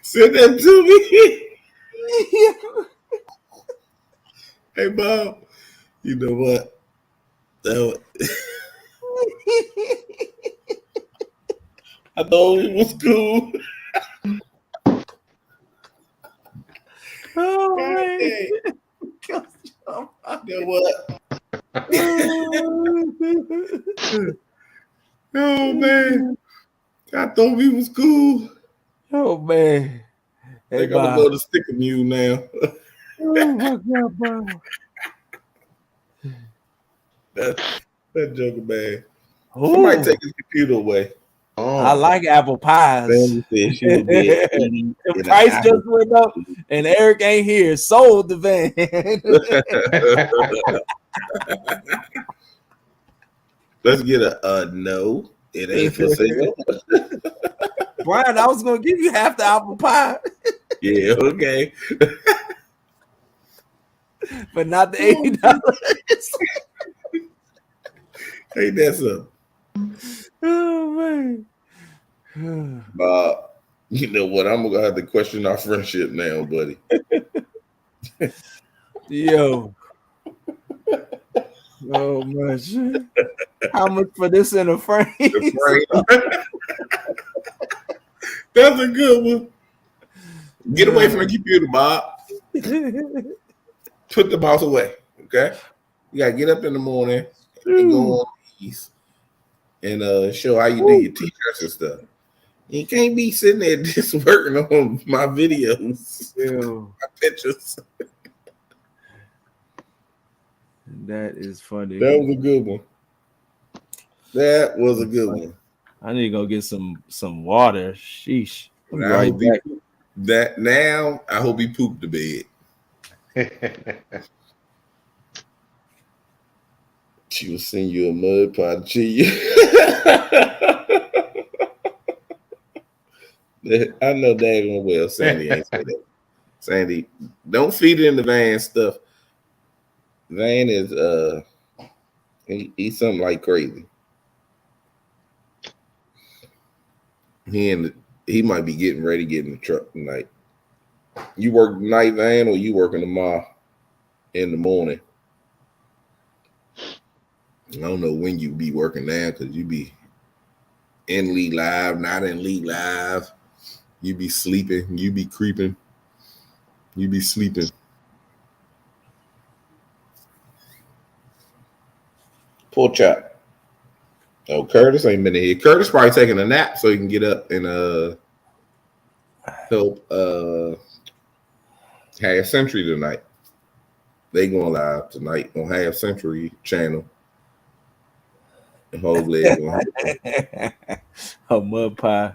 Send that to me. Hey, Bob. You know what? That I thought it was cool. Oh man. Hey, you know what? Oh man, I thought we was cool. Oh man. Hey, Think I'm gonna Bob. go to Sticker Mule now. Oh my God, Bob. That joker bad. Somebody Ooh, take his computer away. I Oh, like apple pies. Family said she will be at 80 The in an price apple. just went up, and Eric ain't here. Sold the van. Let's get a no. It ain't for sale. Brian, I was gonna give you half the apple pie, Yeah, okay. but not the $80. Ain't that something? Oh man. You know what? I'm gonna have to question our friendship now, buddy. Yo. Oh man. How much for this in a frame? The frame. That's a good one. Get away from the computer, Bob. Put the mouse away. Okay. You gotta get up in the morning and go on these and show how you do your t-shirts and stuff. You can't be sitting there just working on my videos, Yo, my pictures. that is funny. That was a good one. That was a good one. I need to go get some water. Sheesh. I'll be I right hope back. that now I hope he pooped the bed. She will send you a mud pot to you. I know daggone well Sandy ain't say that. Sandy, don't feed it in the van stuff. Van is he's something like crazy. He might be getting ready to get in the truck tonight. You work night van or you working tomorrow in the morning? I don't know when you be working now because you be in Lee Live, not in Lee Live. You be sleeping, you be creeping, you be sleeping. Poor chap. Oh, Curtis ain't been in here. Curtis probably taking a nap so he can get up and help Half Century tonight. They going live tonight on Half Century channel. And hopefully they gonna A mud pie.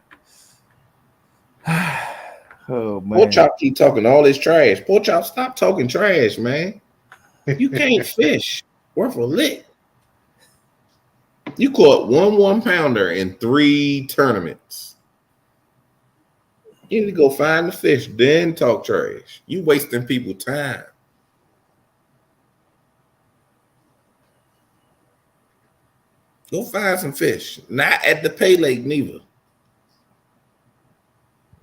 Oh Poor man. Chop keep talking all this trash. Poor Chop, stop talking trash, man. You can't fish worth a lick. You caught one 1-pounder in 3 tournaments. You need to go find the fish, then talk trash. You wasting people time. Go find some fish. Not at the Pay Lake neither.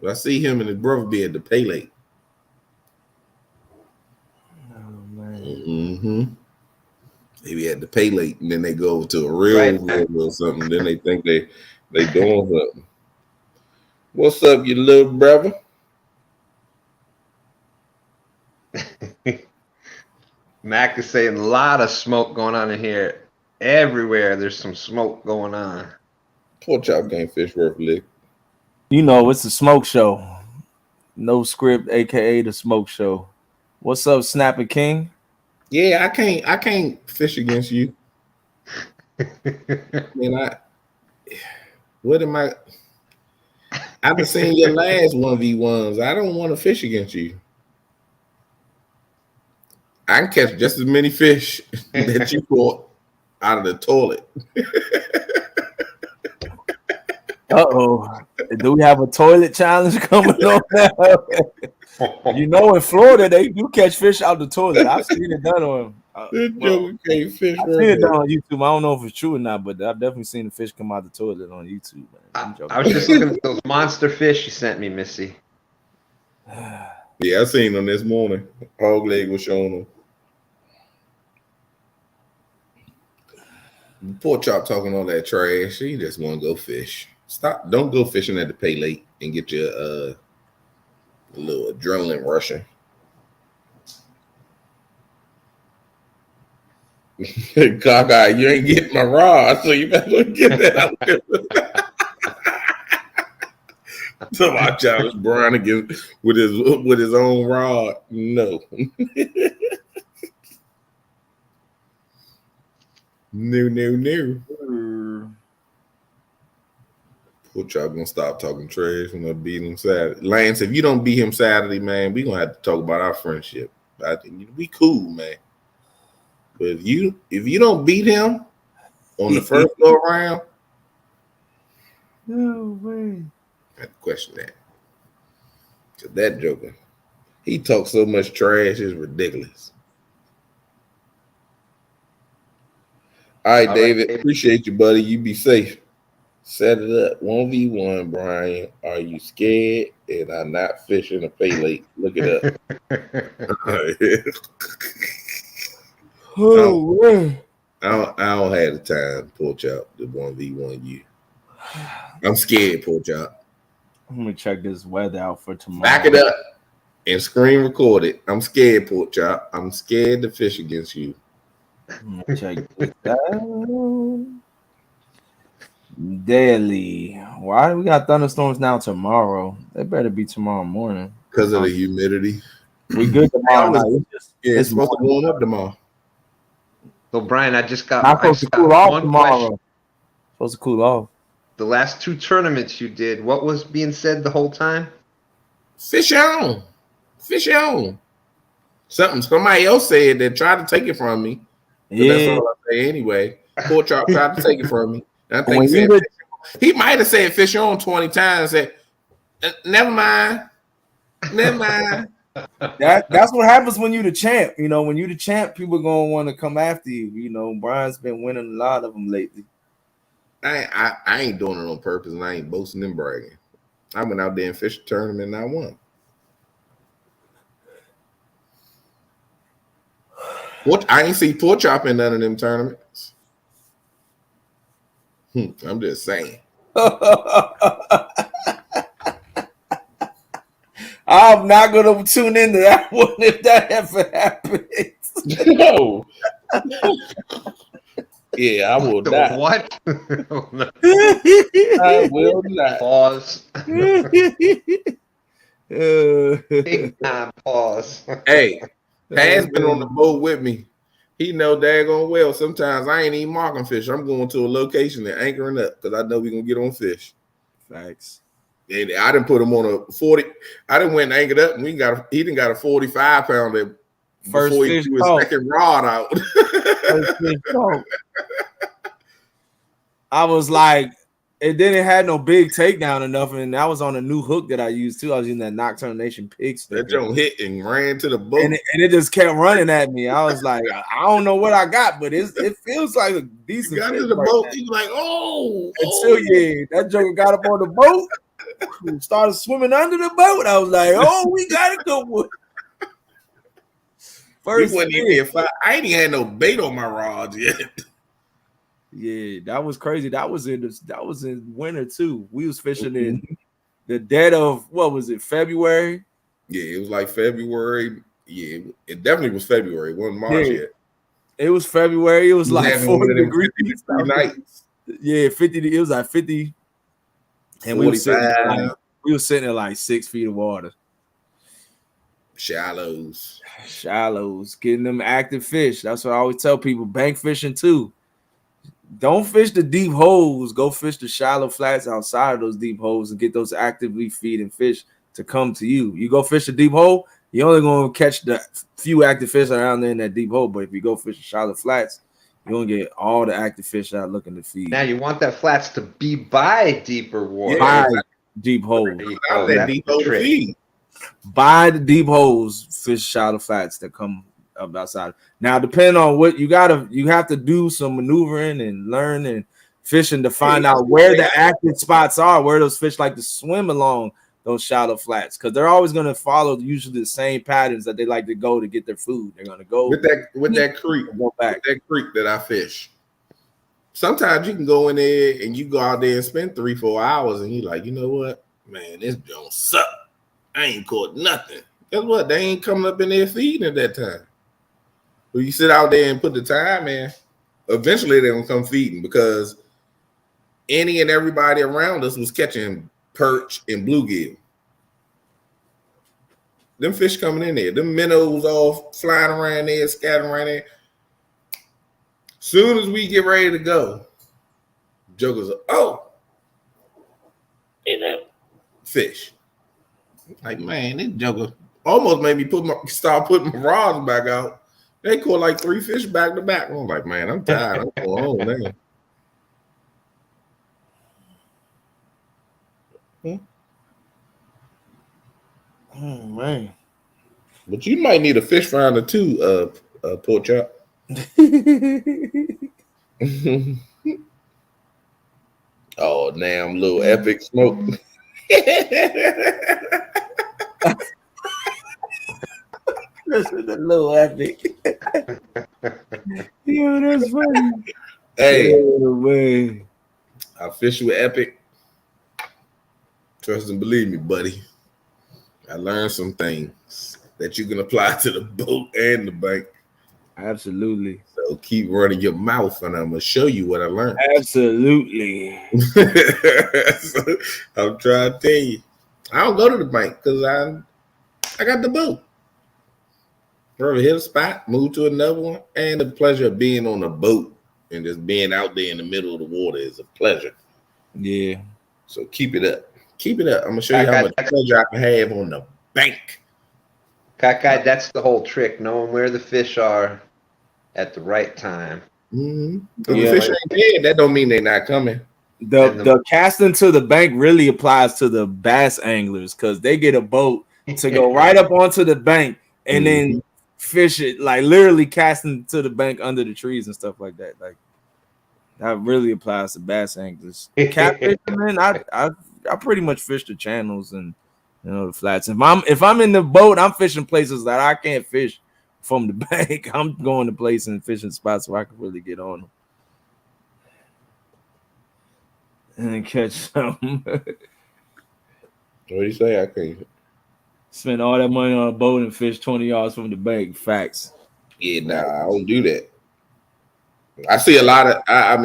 I see him and his brother be at the Pay Lake. Oh man. Mm-hmm. They be at the Pay Lake, and then they go over to a real river or something. Then they think they doing something. What's up, you little brother? Mac is saying a lot of smoke going on in here. Everywhere there's some smoke going on. Poor Chop can't fish worth a lick. You know, it's a smoke show. No script, aka the smoke show. What's up, Snapper King? Yeah, I can't fish against you. What am I? I've been seeing your last 1v1s. I don't want to fish against you. I can catch just as many fish that you caught out of the toilet. Uh-oh. Do we have a toilet challenge coming on now? You know, in Florida, they do catch fish out the toilet. I've seen it done on. This Well, joker can't fish I've right seen it done there. on YouTube. I don't know if it's true or not, but I've definitely seen the fish come out the toilet on YouTube. Man. I'm I was just looking at those monster fish you sent me, Missy. Yeah, I seen them this morning. Hog leg was showing them. Poor Chop talking all that trash. He just want to go fish. Stop. Don't go fishing at the pay late and get your little adrenaline rushing. Gaga, you ain't getting my rod, so you better get that out there. So watch out, it's Brian again with his own rod. No. No. Poor Chop gonna stop talking trash when I beat him Saturday. Lance, if you don't beat him Saturday, man, we gonna have to talk about our friendship. I think we cool, man. But if you don't beat him on the first go around, no way. I have to question that. Cause that joker, he talks so much trash, it's ridiculous. All right, David, appreciate you, buddy. You be safe. Set it up. 1v1, Brian. Are you scared? And I'm not fishing a pay late. Look it up. Oh, man. I don't have the time, poor Chop, to 1v1 you. I'm scared, poor Chop. I'm gonna check this weather out for tomorrow. Back it up and screen record it. I'm scared, poor Chop. I'm scared to fish against you. I'm gonna check this out. Daily. Why do we got thunderstorms now tomorrow? They better be tomorrow morning. Because of the humidity. We good tomorrow night. It's supposed to warm up tomorrow. So Brian, I just got supposed to cool off tomorrow. Supposed to cool off. The last 2 tournaments you did, what was being said the whole time? Fish on. Fish on. Somebody else said that tried to take it from me. Yeah. That's all I say anyway. Poor Chop tried to take it from me. And I think he might have said fish on 20 times. Said, never mind. Never mind. That's what happens when you the champ. You know, when you the champ, people gonna want to come after you. You know, Brian's been winning a lot of them lately. I ain't doing it on purpose, and I ain't boasting and bragging. I went out there and fished a tournament, and I won. I ain't see Poor Chop in none of them tournaments. I'm just saying. I'm not gonna tune into that one if that ever happens. No. Yeah, I will not. What? I will not. Pause. Big time pause. Hey, Has been on the boat with me. He know daggone well. Sometimes I ain't even marking fish. I'm going to a location and anchoring up because I know we're gonna get on fish. Facts. And I didn't put him on a 40. I didn't went and anchored up, and he didn't got a 45-pounder before he threw his second rod out. I was like, it didn't have no big takedown enough, and that was on a new hook that I used too. I was using that Nocturnal Nation pig stick. That joint hit and ran to the boat, and it just kept running at me. I was like, I don't know what I got, but it feels like a decent. You got to the boat, you like, oh. That joker got up on the boat. Started swimming under the boat. I was like, "Oh, we got a good one." First, I ain't even had no bait on my rods yet. Yeah, that was crazy. That was in winter too. We was fishing in the dead of what was it, February? Yeah, it was like February. Yeah, it definitely was February. It wasn't March yet. It was February. It was like 40 degrees. Nights. Yeah, 50. It was like 50. And we were sitting at like 6 feet of water. Shallows, getting them active fish. That's what I always tell people. Bank fishing too. Don't fish the deep holes. Go fish the shallow flats outside of those deep holes and get those actively feeding fish to come to you. You go fish a deep hole, you're only going to catch the few active fish around there in that deep hole. But if you go fish the shallow flats, you're going to get all the active fish out looking to feed. Now you want that flats to be by deeper water. By deep hole. That deep hole to feed. By the deep holes, fish shallow flats that come up outside. Now, depending on what you have to do some maneuvering and learn and fishing to Hey, find that's out what where they the active spots are, where those fish like to swim along those shallow flats, because they're always going to follow usually the same patterns that they like to go to get their food. They're going to go with that creek, go back. with that creek that I fish. Sometimes you can go in there and you go out there and spend 3-4 hours, and you're like, you know what, man, this don't suck. I ain't caught nothing. Guess what? They ain't coming up in there feeding at that time. When you sit out there and put the time in, eventually they're gonna come feeding, because any and everybody around us was catching perch and bluegill. Them fish coming in there, them minnows all flying around there, scattering around there. Soon as we get ready to go, jokers are, oh, you know, fish. Like, man, this joker almost made me start putting my rods back out. They caught like 3 fish back to back. I'm like, man, I'm tired. I'm going home now. Oh man. But you might need a fish finder too, pork chop. Oh, damn, little epic smoke. This is a little epic. Yeah, that's funny. Hey, Oh, man. I fish with Epic. Trust and believe me, buddy. I learned some things that you can apply to the boat and the bank. Absolutely. So keep running your mouth, and I'm gonna show you what I learned. Absolutely. So, I'm trying to tell you, I don't go to the bank because I got the boat. Ever hit a spot, move to another one, and the pleasure of being on a boat and just being out there in the middle of the water is a pleasure. Yeah. So keep it up. Keep it up. I'm gonna show you how much pleasure I can have on the bank. Cockeye, that's the whole trick, knowing where the fish are at the right time. Mm-hmm. If the fish ain't dead, that don't mean they're not coming. The casting to the bank really applies to the bass anglers, because they get a boat to go right up onto the bank and then fish it, like literally casting to the bank under the trees and stuff like that. Like that really applies to bass anglers. Catfish, man, I pretty much fish the channels and the flats. If I'm in the boat, I'm fishing places that I can't fish from the bank. I'm going to places and fishing spots where I can really get on them and catch some. What do you say? I can't spend all that money on a boat and fish 20 yards from the bank. Facts. Yeah, nah, I don't do that. I see a lot of. I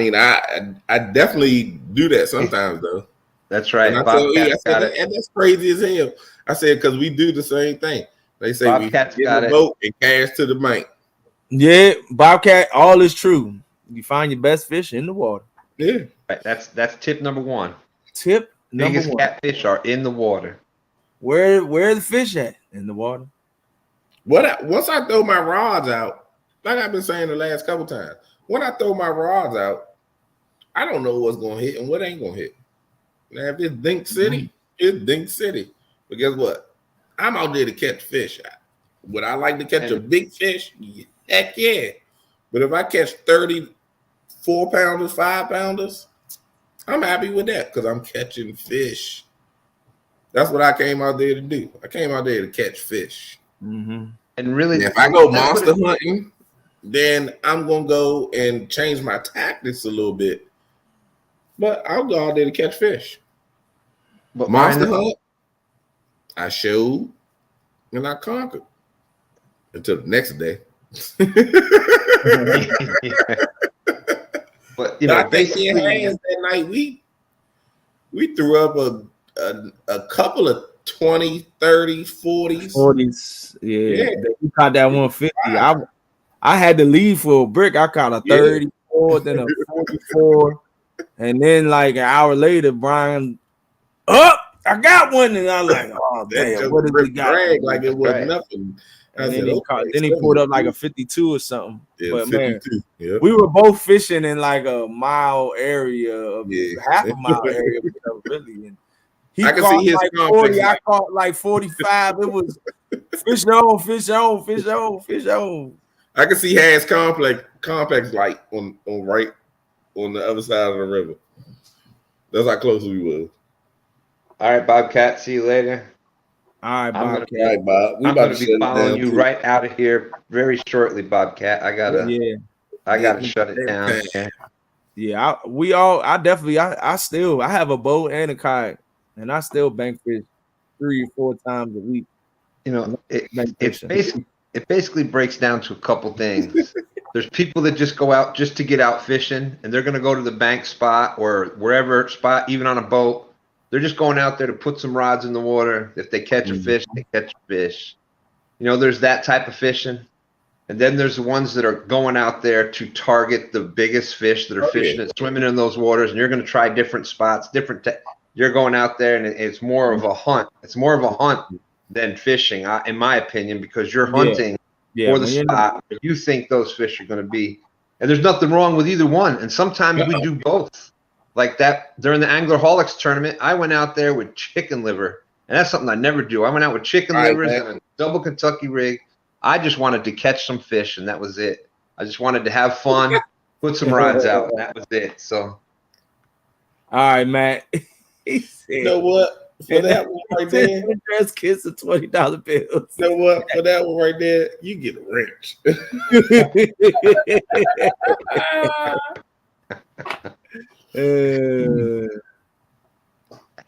definitely do that sometimes though. That's right. And that's crazy as hell. I said because we do the same thing. They say Bobcat's we get a boat and cash to the bank. Yeah, Bobcat, all is true. You find your best fish in the water. Yeah, right. That's tip number one. Tip number Biggest one. catfish are in the water. Where are the fish at? In the water. Once I throw my rods out, like I've been saying the last couple times, when I throw my rods out, I don't know what's gonna hit and what ain't gonna hit. Now, if it's Dink City, it's Dink City. But guess what? I'm out there to catch fish. Would I like to catch a big fish? Heck yeah. But if I catch 30 4-pounders, 5-pounders, I'm happy with that because I'm catching fish. That's what I came out there to do. I came out there to catch fish. Mm-hmm. And really, now, if I go monster hunting, then I'm going to go and change my tactics a little bit. But I'll go out there to catch fish. But monster hunt, I showed and I conquered until the next day. But I think that night we threw up a couple of 20, 30, 40s. Yeah. We caught that 150. I had to leave for a brick. I caught a 34, then a 44, and then like an hour later, Brian, I got one, and I was like, oh damn, what did we got? Like it was nothing. And then he pulled up like a 52 or something. Yeah, but 52. Man, we were both fishing in like a mile area, half a mile area, really. He I can caught see his like complex 40. I like caught like 45. It was fish on, fish on, fish on, fish on. I can see Has complex like on right on the other side of the river. That's how close we were. All right, Bobcat. See you later. All right, I'm gonna All Bobcat. right, Bob. We I'm about gonna to be shut it following down you too. right out of here very shortly, Bobcat. Yeah, I yeah, gotta shut it down Okay. here. yeah. I have a boat and a kayak, and I still bank fish 3 or 4 times a week. You And know, that's bank it fishing. basically it basically breaks down to a couple things. There's people that just go out just to get out fishing, and they're gonna go to the bank spot or wherever spot, even on a boat. They're just going out there to put some rods in the water. If they catch a Mhm. fish, they catch a fish. You know, there's that type of fishing. And then there's the ones that are going out there to target the biggest fish that are Oh yeah. fishing and swimming in those waters. And you're going to try different spots, you're going out there, and it's more of a hunt. It's more of a hunt than fishing, in my opinion, because you're Yeah, hunting yeah. for the When you're in the, spot where you think those fish are going to be. And there's nothing wrong with either one. And sometimes we Uh-oh. do both. Like that during the Anglerholics tournament, I went out there with chicken liver. And that's something I never do. I went out with chicken All right, livers man. and a double Kentucky rig. I just wanted to catch some fish, and that was it. I just wanted to have fun, put some rods out, and that was it. So all right, Matt. He You said, know what? For and that one right there, dress kids are $20 bills. you know what? For that one right there, you get a wrench. Uh,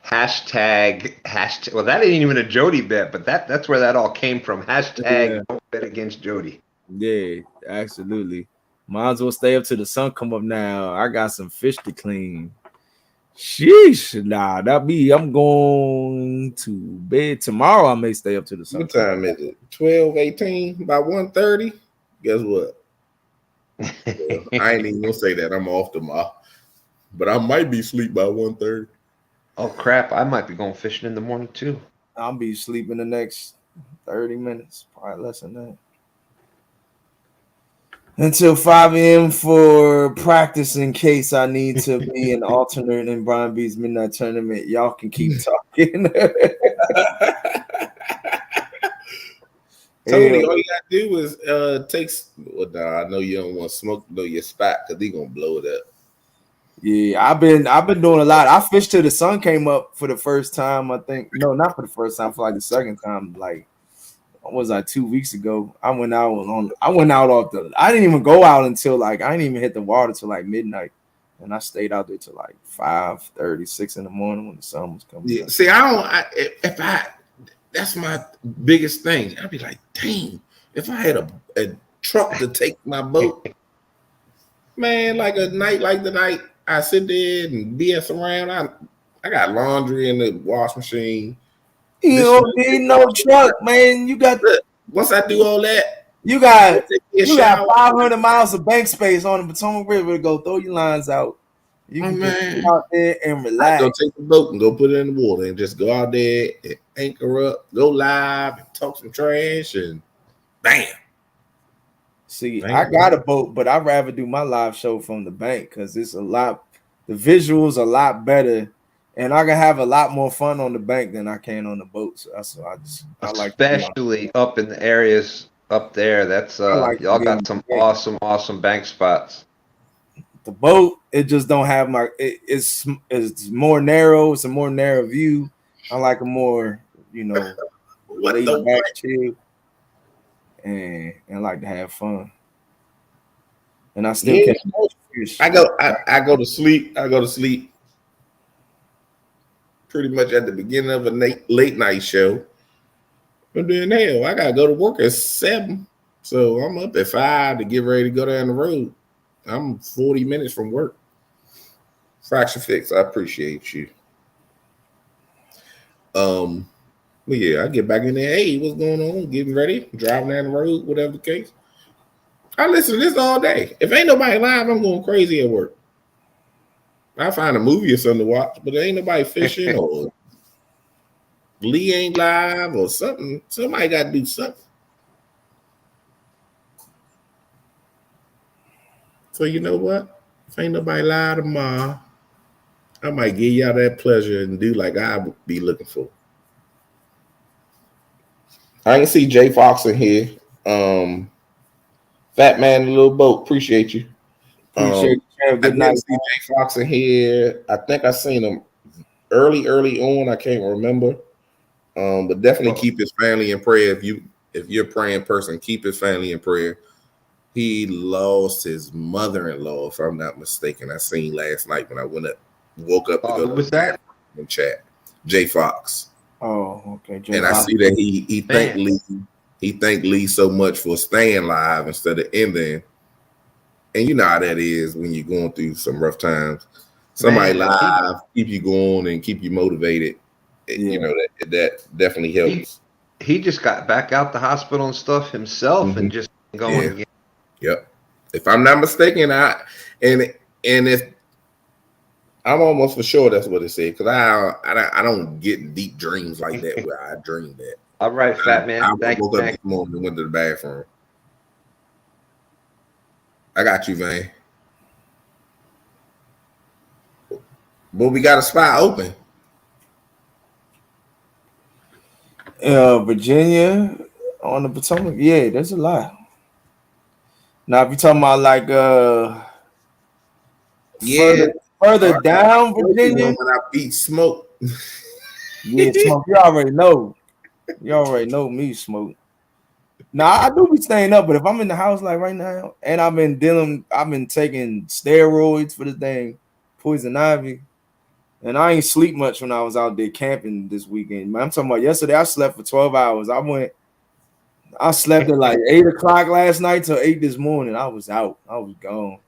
hashtag. Well, that ain't even a Jody bet, but that's where that all came from. yeah, Hashtag don't bet against Jody. yeah, absolutely. Might as well stay up till the sun come up now. I got some fish to clean. Sheesh, nah, that be. I'm going to bed tomorrow. I may stay up till the sun. What time is it? 12:18 by 1:30. Guess what? Well, I ain't even gonna say that. I'm off tomorrow. But I might be asleep by 1:30. Oh crap! I might be going fishing in the morning too. I'll be sleeping the next 30 minutes, probably less than that. Until 5 a.m. for practice in case I need to be an alternate in Brian B's Midnight Tournament. Y'all can keep talking. Tony, Yeah. all you gotta do is well, nah, I know you don't want to smoke know your spot because he gonna blow it up. Yeah, I've been doing a lot. I fished till the sun came up for the first time. I think no, not for the first time, for like the second time. Like what was I 2 weeks ago? I went out off the. I didn't even go out until like I didn't even hit the water till like midnight, and I stayed out there till like 5:36 in the morning when the sun was coming Yeah. up. See, I don't. If I that's my biggest thing. I'd be like, dang, if I had a truck to take my boat, man, like a night like the night I sit there and BS around. I got laundry in the wash machine. You This don't need no truck, man. look, once I do all that, You go got take me a you got shower. 500 miles of bank space on the Potomac River to go throw your lines out. You Oh can just man, sit out there and I go relax. take the boat and go put it in the water and just go out there and anchor up, go live and talk some trash and bam. See, I Bam. got a boat, but I'd rather do my live show from the bank because it's a lot. The visuals a lot better, and I can have a lot more fun on the bank than I can on the boat. So that's why I like to be on. Especially up in the areas up there. That's I like to y'all be on got the some bank. awesome bank spots. The boat, it just don't have my. It's more narrow. It's a more narrow view. I like a more What the laid back, what? chill, and like to have fun. And I still Yeah, catch fish. I go to sleep. I go to sleep pretty much at the beginning of a late night show. But then hell, I gotta go to work at 7. So I'm up at 5 to get ready to go down the road. I'm 40 minutes from work. Fraction Fix, I appreciate you. But yeah, I get back in there. Hey, what's going on? Getting ready, driving down the road, whatever the case. I listen to this all day. If ain't nobody live, I'm going crazy at work. I find a movie or something to watch, but there ain't nobody fishing or Lee ain't live or something. Somebody got to do something. So you know what? If ain't nobody live tomorrow, I might give y'all that pleasure and do like I would be looking for. I can see Jay Fox in here. Fat Man in the Little Boat, appreciate you. Appreciate you, champ. I Good didn't night. see Jay Fox in here. I think I seen him early on. I can't remember. But definitely keep his family in prayer. If you're a praying person, keep his family in prayer. He lost his mother-in-law, if I'm not mistaken. I seen last night when I woke up to go Who to was the that? bathroom and chat. Jay Fox. Oh, okay. Jay And I Fox. see that he thanked Man. Lee. He thanked Lee so much for staying live instead of ending. And you know how that is when you're going through some rough times. Somebody Man, live keep you going and keep you motivated. You know that definitely helps. he just got back out the hospital and stuff himself and just going Yeah. again. Yep. If I'm not mistaken, and if I'm almost for sure that's what it said because I don't get deep dreams like that where I dream that. All right, Fat Man. I Thank woke you. up this morning and went to the bathroom. I got you, Vane. But we got a spot open. Virginia on the Potomac. Yeah, there's a lot. Now, if you're talking about like Yeah. further down Virginia, When I beat Smoke. yeah, Smoke. You already know. You already know me, Smoke. Now I do be staying up, but if I'm in the house like right now, and I've been taking steroids for the thing, poison ivy, and I ain't sleep much when I was out there camping this weekend. Man, I'm talking about yesterday. I slept for 12 hours. I slept at like 8 o'clock last night till 8 this morning. I was out. I was gone.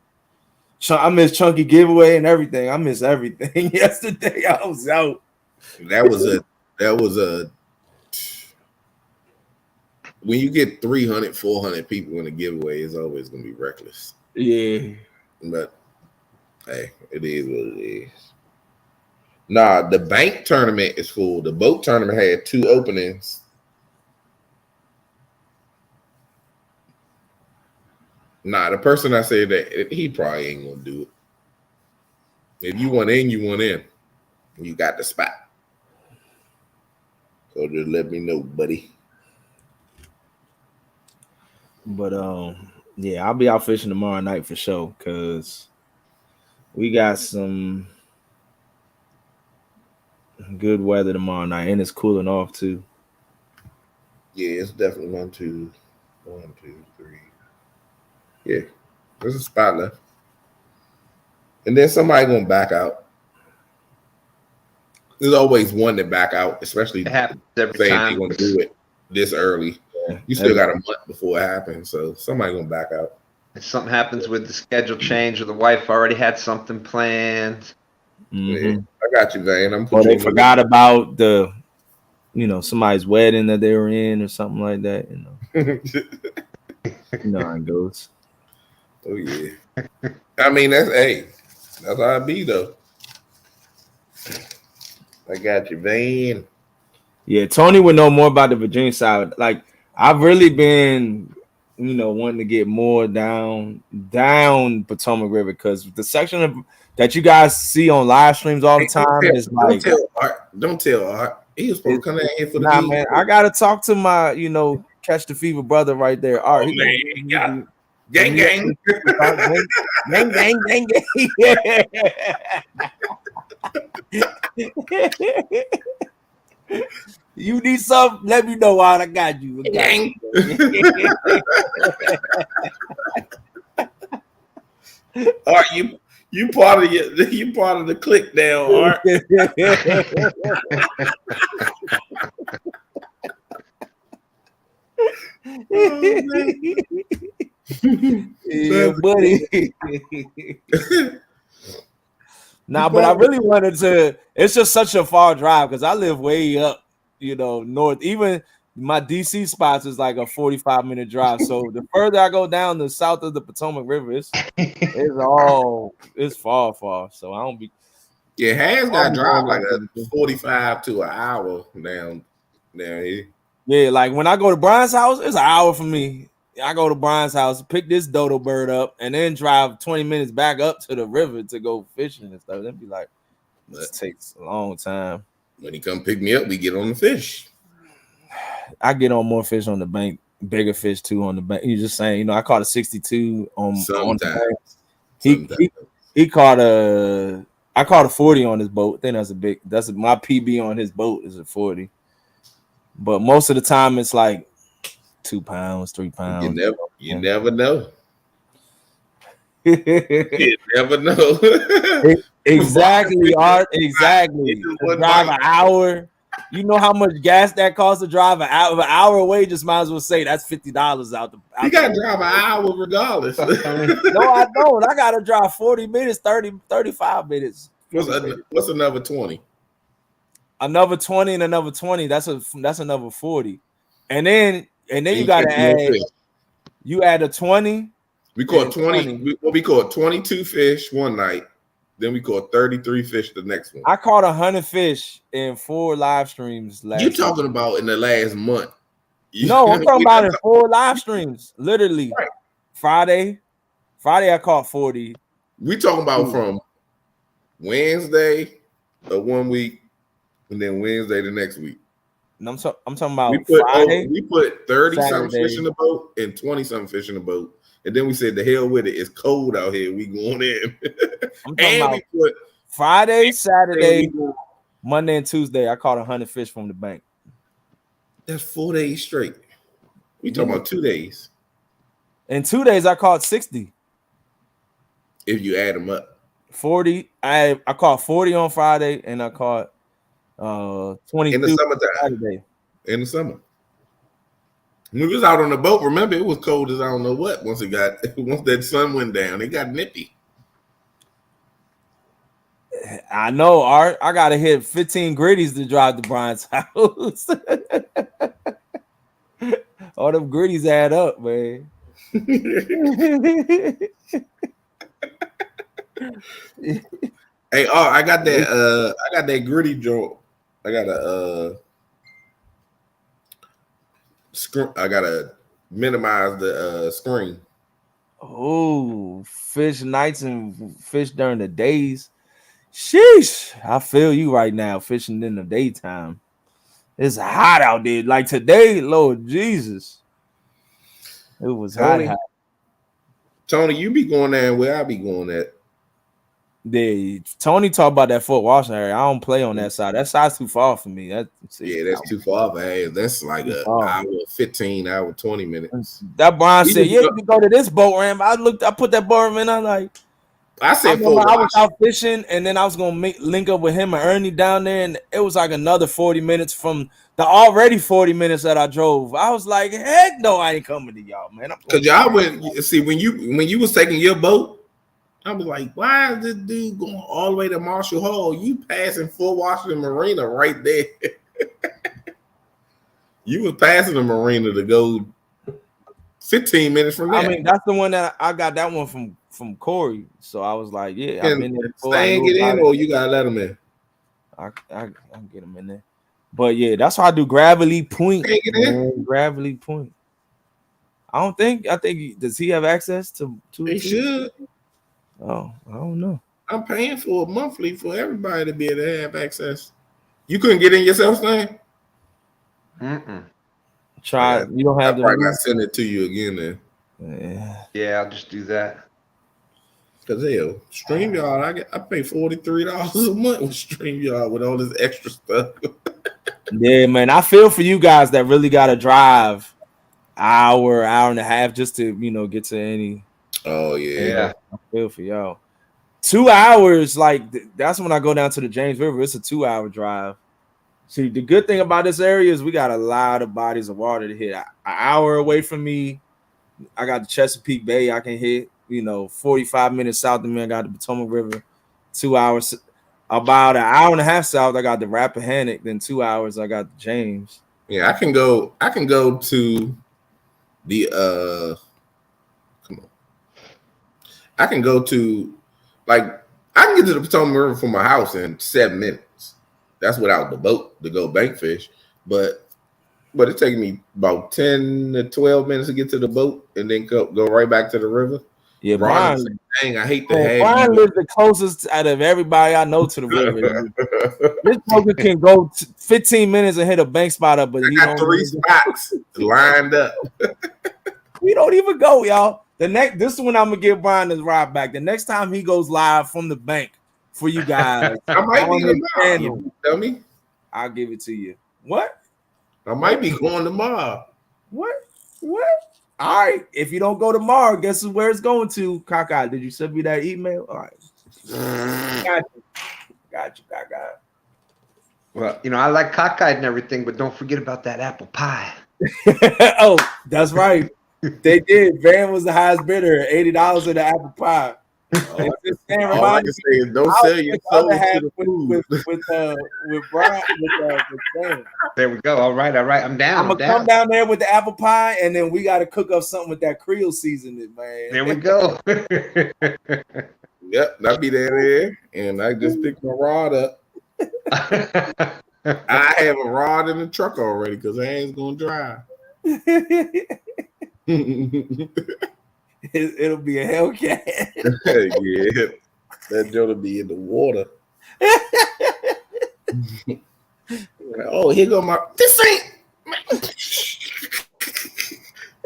I missed Chunky giveaway and everything. I missed everything yesterday. I was out. That was a when you get 300, 400 people in a giveaway, it's always gonna be reckless. Yeah. But hey, it is what it is. Nah, the bank tournament is full. The boat tournament had 2 openings. Nah, the person I said that he probably ain't gonna do it. If you want in, you want in. You got the spot. So just let me know, buddy. But yeah, I'll be out fishing tomorrow night for sure because we got some good weather tomorrow night and it's cooling off too. Yeah, it's definitely 1, 2, 3. Yeah, there's a spot left. And then somebody gonna back out. There's always one that back out, especially It happens every saying time. they're gonna do it this early. Yeah, You still got a month before it happens, so somebody gonna back out. If something happens with the schedule change or the wife already had something planned. Yeah, I got you, Vane. I'm Or putting they forgot about somebody's wedding that they were in or something like that. You know how it goes. Oh yeah. I mean that's how it be though. I got you, Van. Yeah, Tony would know more about the Virginia side. Like I've really been, wanting to get more down Potomac River because the section that you guys see on live streams all the time is like. Don't tell Art. He was supposed to come down here for the Nah, gig. man, I gotta talk to my, catch the fever brother right there. Art, he man, gonna, gang. gang, gang, gang, gang. You need something? Let me know, Art. I got you. Gang. Art, you part of the clique now, Art. Yeah, buddy. Nah, but I really wanted to. It's just such a far drive because I live way up, north. Even my DC spots is like a 45-minute drive. So the further I go down the south of the Potomac River, it's far. So I don't be. Yeah, Has got to drive like a 45 to an hour down here. Yeah, like when I go to Brian's house, it's an hour for me. I go to Brian's house, pick this dodo bird up, and then drive 20 minutes back up to the river to go fishing and stuff. Then be like, But It takes a long time. when he come pick me up, we get on the fish. I get on more fish on the bank, bigger fish too on the bank. You're just saying, you know, I caught a 62 on the bank. Sometimes. He he caught a I caught a 40 on his boat. I think that's my PB on his boat is a 40. But most of the time it's like 2 pounds, 3 pounds. You never know. You never know. Exactly, Art. Exactly. To drive an hour. You know how much gas that costs to drive an hour away? Just might as well say that's $50 out the. You gotta drive an hour regardless. No, I don't. I gotta drive 40 minutes, 35 minutes. What's another 20? Another 20 and another 20. That's another 40. And then you gotta add a 20. We caught 20. We caught 22 fish one night. Then we caught 33 fish the next one. I caught 100 fish in 4 live streams last. You talking about in the last month? No, I'm talking about in 4 live streams. Literally, right. Friday I caught 40. We talking about from Wednesday of 1 week, and then Wednesday the next week. And I'm talking about Friday. We put 30-something fish in the boat and 20-something fish in the boat. And then we said, the hell with it. It's cold out here. We going in. I'm talking about Friday, Saturday, Monday, and Tuesday. I caught 100 fish from the bank. That's 4 days straight. We talking about 2 days. In 2 days, I caught 60. If you add them up. 40. I caught 40 on Friday, and I caught 22 in the summertime. Saturday. In the summer. When we was out on the boat, remember, it was cold as I don't know what. Once that sun went down, it got nippy. I know, Art. I gotta hit 15 gritties to drive to Brian's house. All them gritties add up, man. Hey, I got that gritty joint. I gotta minimize the screen. Oh, fish nights and fish during the days. Sheesh, I feel you right now. Fishing in the daytime, it's hot out there. Like today, Lord Jesus, it was hot. Tony, you be going there where I be going at. Tony talked about that Fort Washington area. I don't play on that side. That side's too far for me. That's too far for hey. That's like an hour 15, hour 20 minutes. That Brian said, "Yeah, you can go to this boat ramp." I put that boat ramp in. I'm like, I said, I was out fishing, and then I was gonna link up with him and Ernie down there, and it was like another 40 minutes from the already 40 minutes that I drove. I was like, "Heck no, I ain't coming to y'all, man." Because y'all went see when you was taking your boat. I was like, why is this dude going all the way to Marshall Hall? You passing Fort Washington Marina right there. You was passing the marina to go 15 minutes from there. I mean, that's the one that I got that one from Corey. So I was like, yeah, I've been there before. Get in or you gotta let him in? I get him in there. But yeah, that's why I do Gravely Point. Gravely Point. I think does he have access to he should. Oh, I don't know. I'm paying for it monthly for everybody to be able to have access. You couldn't get in yourself, Stan? Try. You don't have to. I'm not send it to you again then. Yeah, I'll just do that. Cause hell, StreamYard, I pay $43 a month with StreamYard with all this extra stuff. Yeah, man, I feel for you guys that really gotta drive hour and a half just to get to any. Oh yeah. I feel for y'all. 2 hours, like that's when I go down to the James River. It's a 2-hour drive. See, the good thing about this area is we got a lot of bodies of water to hit. An hour away from me, I got the Chesapeake Bay. I can hit. 45 minutes south of me, I got the Potomac River. 2 hours, about an hour and a half south, I got the Rappahannock. Then 2 hours, I got the James. Yeah, I can go to the I can go to, I can get to the Potomac River from my house in 7 minutes. That's without the boat to go bank fish. But it takes me about 10 to 12 minutes to get to the boat and then go right back to the river. Yeah, Brian, Brian. dang, I hate to Man, have Brian you. lives the closest out of everybody I know to the river. This broker can go 15 minutes and hit a bank spot up, but he I got don't. 3 spots lined up. We don't even go, y'all. This is when I'm gonna give Brian his ride back. The next time he goes live from the bank for you guys I might be on his tomorrow, channel, you dummy. I'll give it to you. What? I might be going tomorrow. What? All right. If you don't go tomorrow, guess where it's going to? Kaka, did you send me that email? All right. Got you, Kaka. Well, I like cockeyed and everything, but don't forget about that apple pie. Oh, that's right. They did. Van was the highest bidder, $80 in the apple pie. All I can say is don't sell your soul to the food. With Brian with Sam. There we go. All right. I'm down. I'm gonna come down there with the apple pie, and then we got to cook up something with that Creole seasoning, man. There we go. Yep, I'll be there, and I just picked my rod up. I have a rod in the truck already because I ain't gonna drive. It'll be a Hellcat. Yeah, that joint will be in the water. Oh, here go my. This ain't.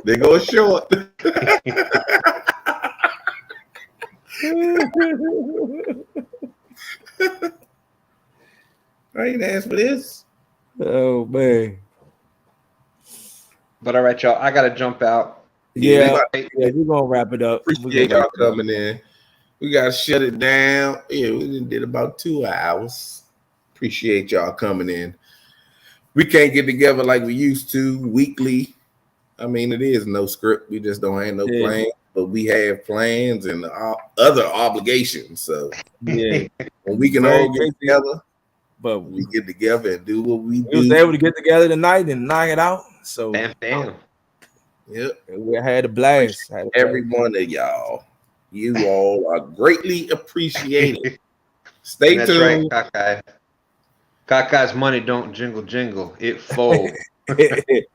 They go short. I ain't asked for this. Oh man. But all right, y'all. I gotta jump out. Yeah, we're gonna wrap it up. Appreciate y'all coming in. We gotta shut it down. Yeah, we did about 2 hours. Appreciate y'all coming in. We can't get together like we used to weekly. I mean, it is no script. We just don't have no plan, but we have plans and other obligations. So yeah, when we can all get together, but we get together and do what we do. We was able to get together tonight and knock it out. So bam. Yep. We had a blast. Every one of y'all. You all are greatly appreciated. Stay That's tuned. Right, Cockeye. Cockey's money don't jingle. It folds. It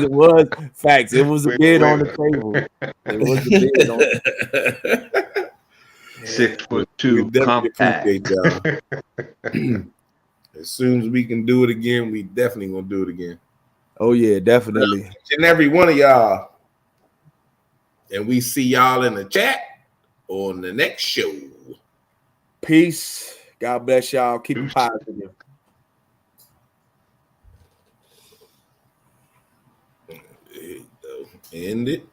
was facts. It was a bid on the table. It was a bid on the table. 6'2" compact. Y'all. As soon as we can do it again, we definitely gonna do it again. Oh yeah, definitely. Each and every one of y'all. And we see y'all in the chat on the next show. Peace. God bless y'all. Keep it positive. End it.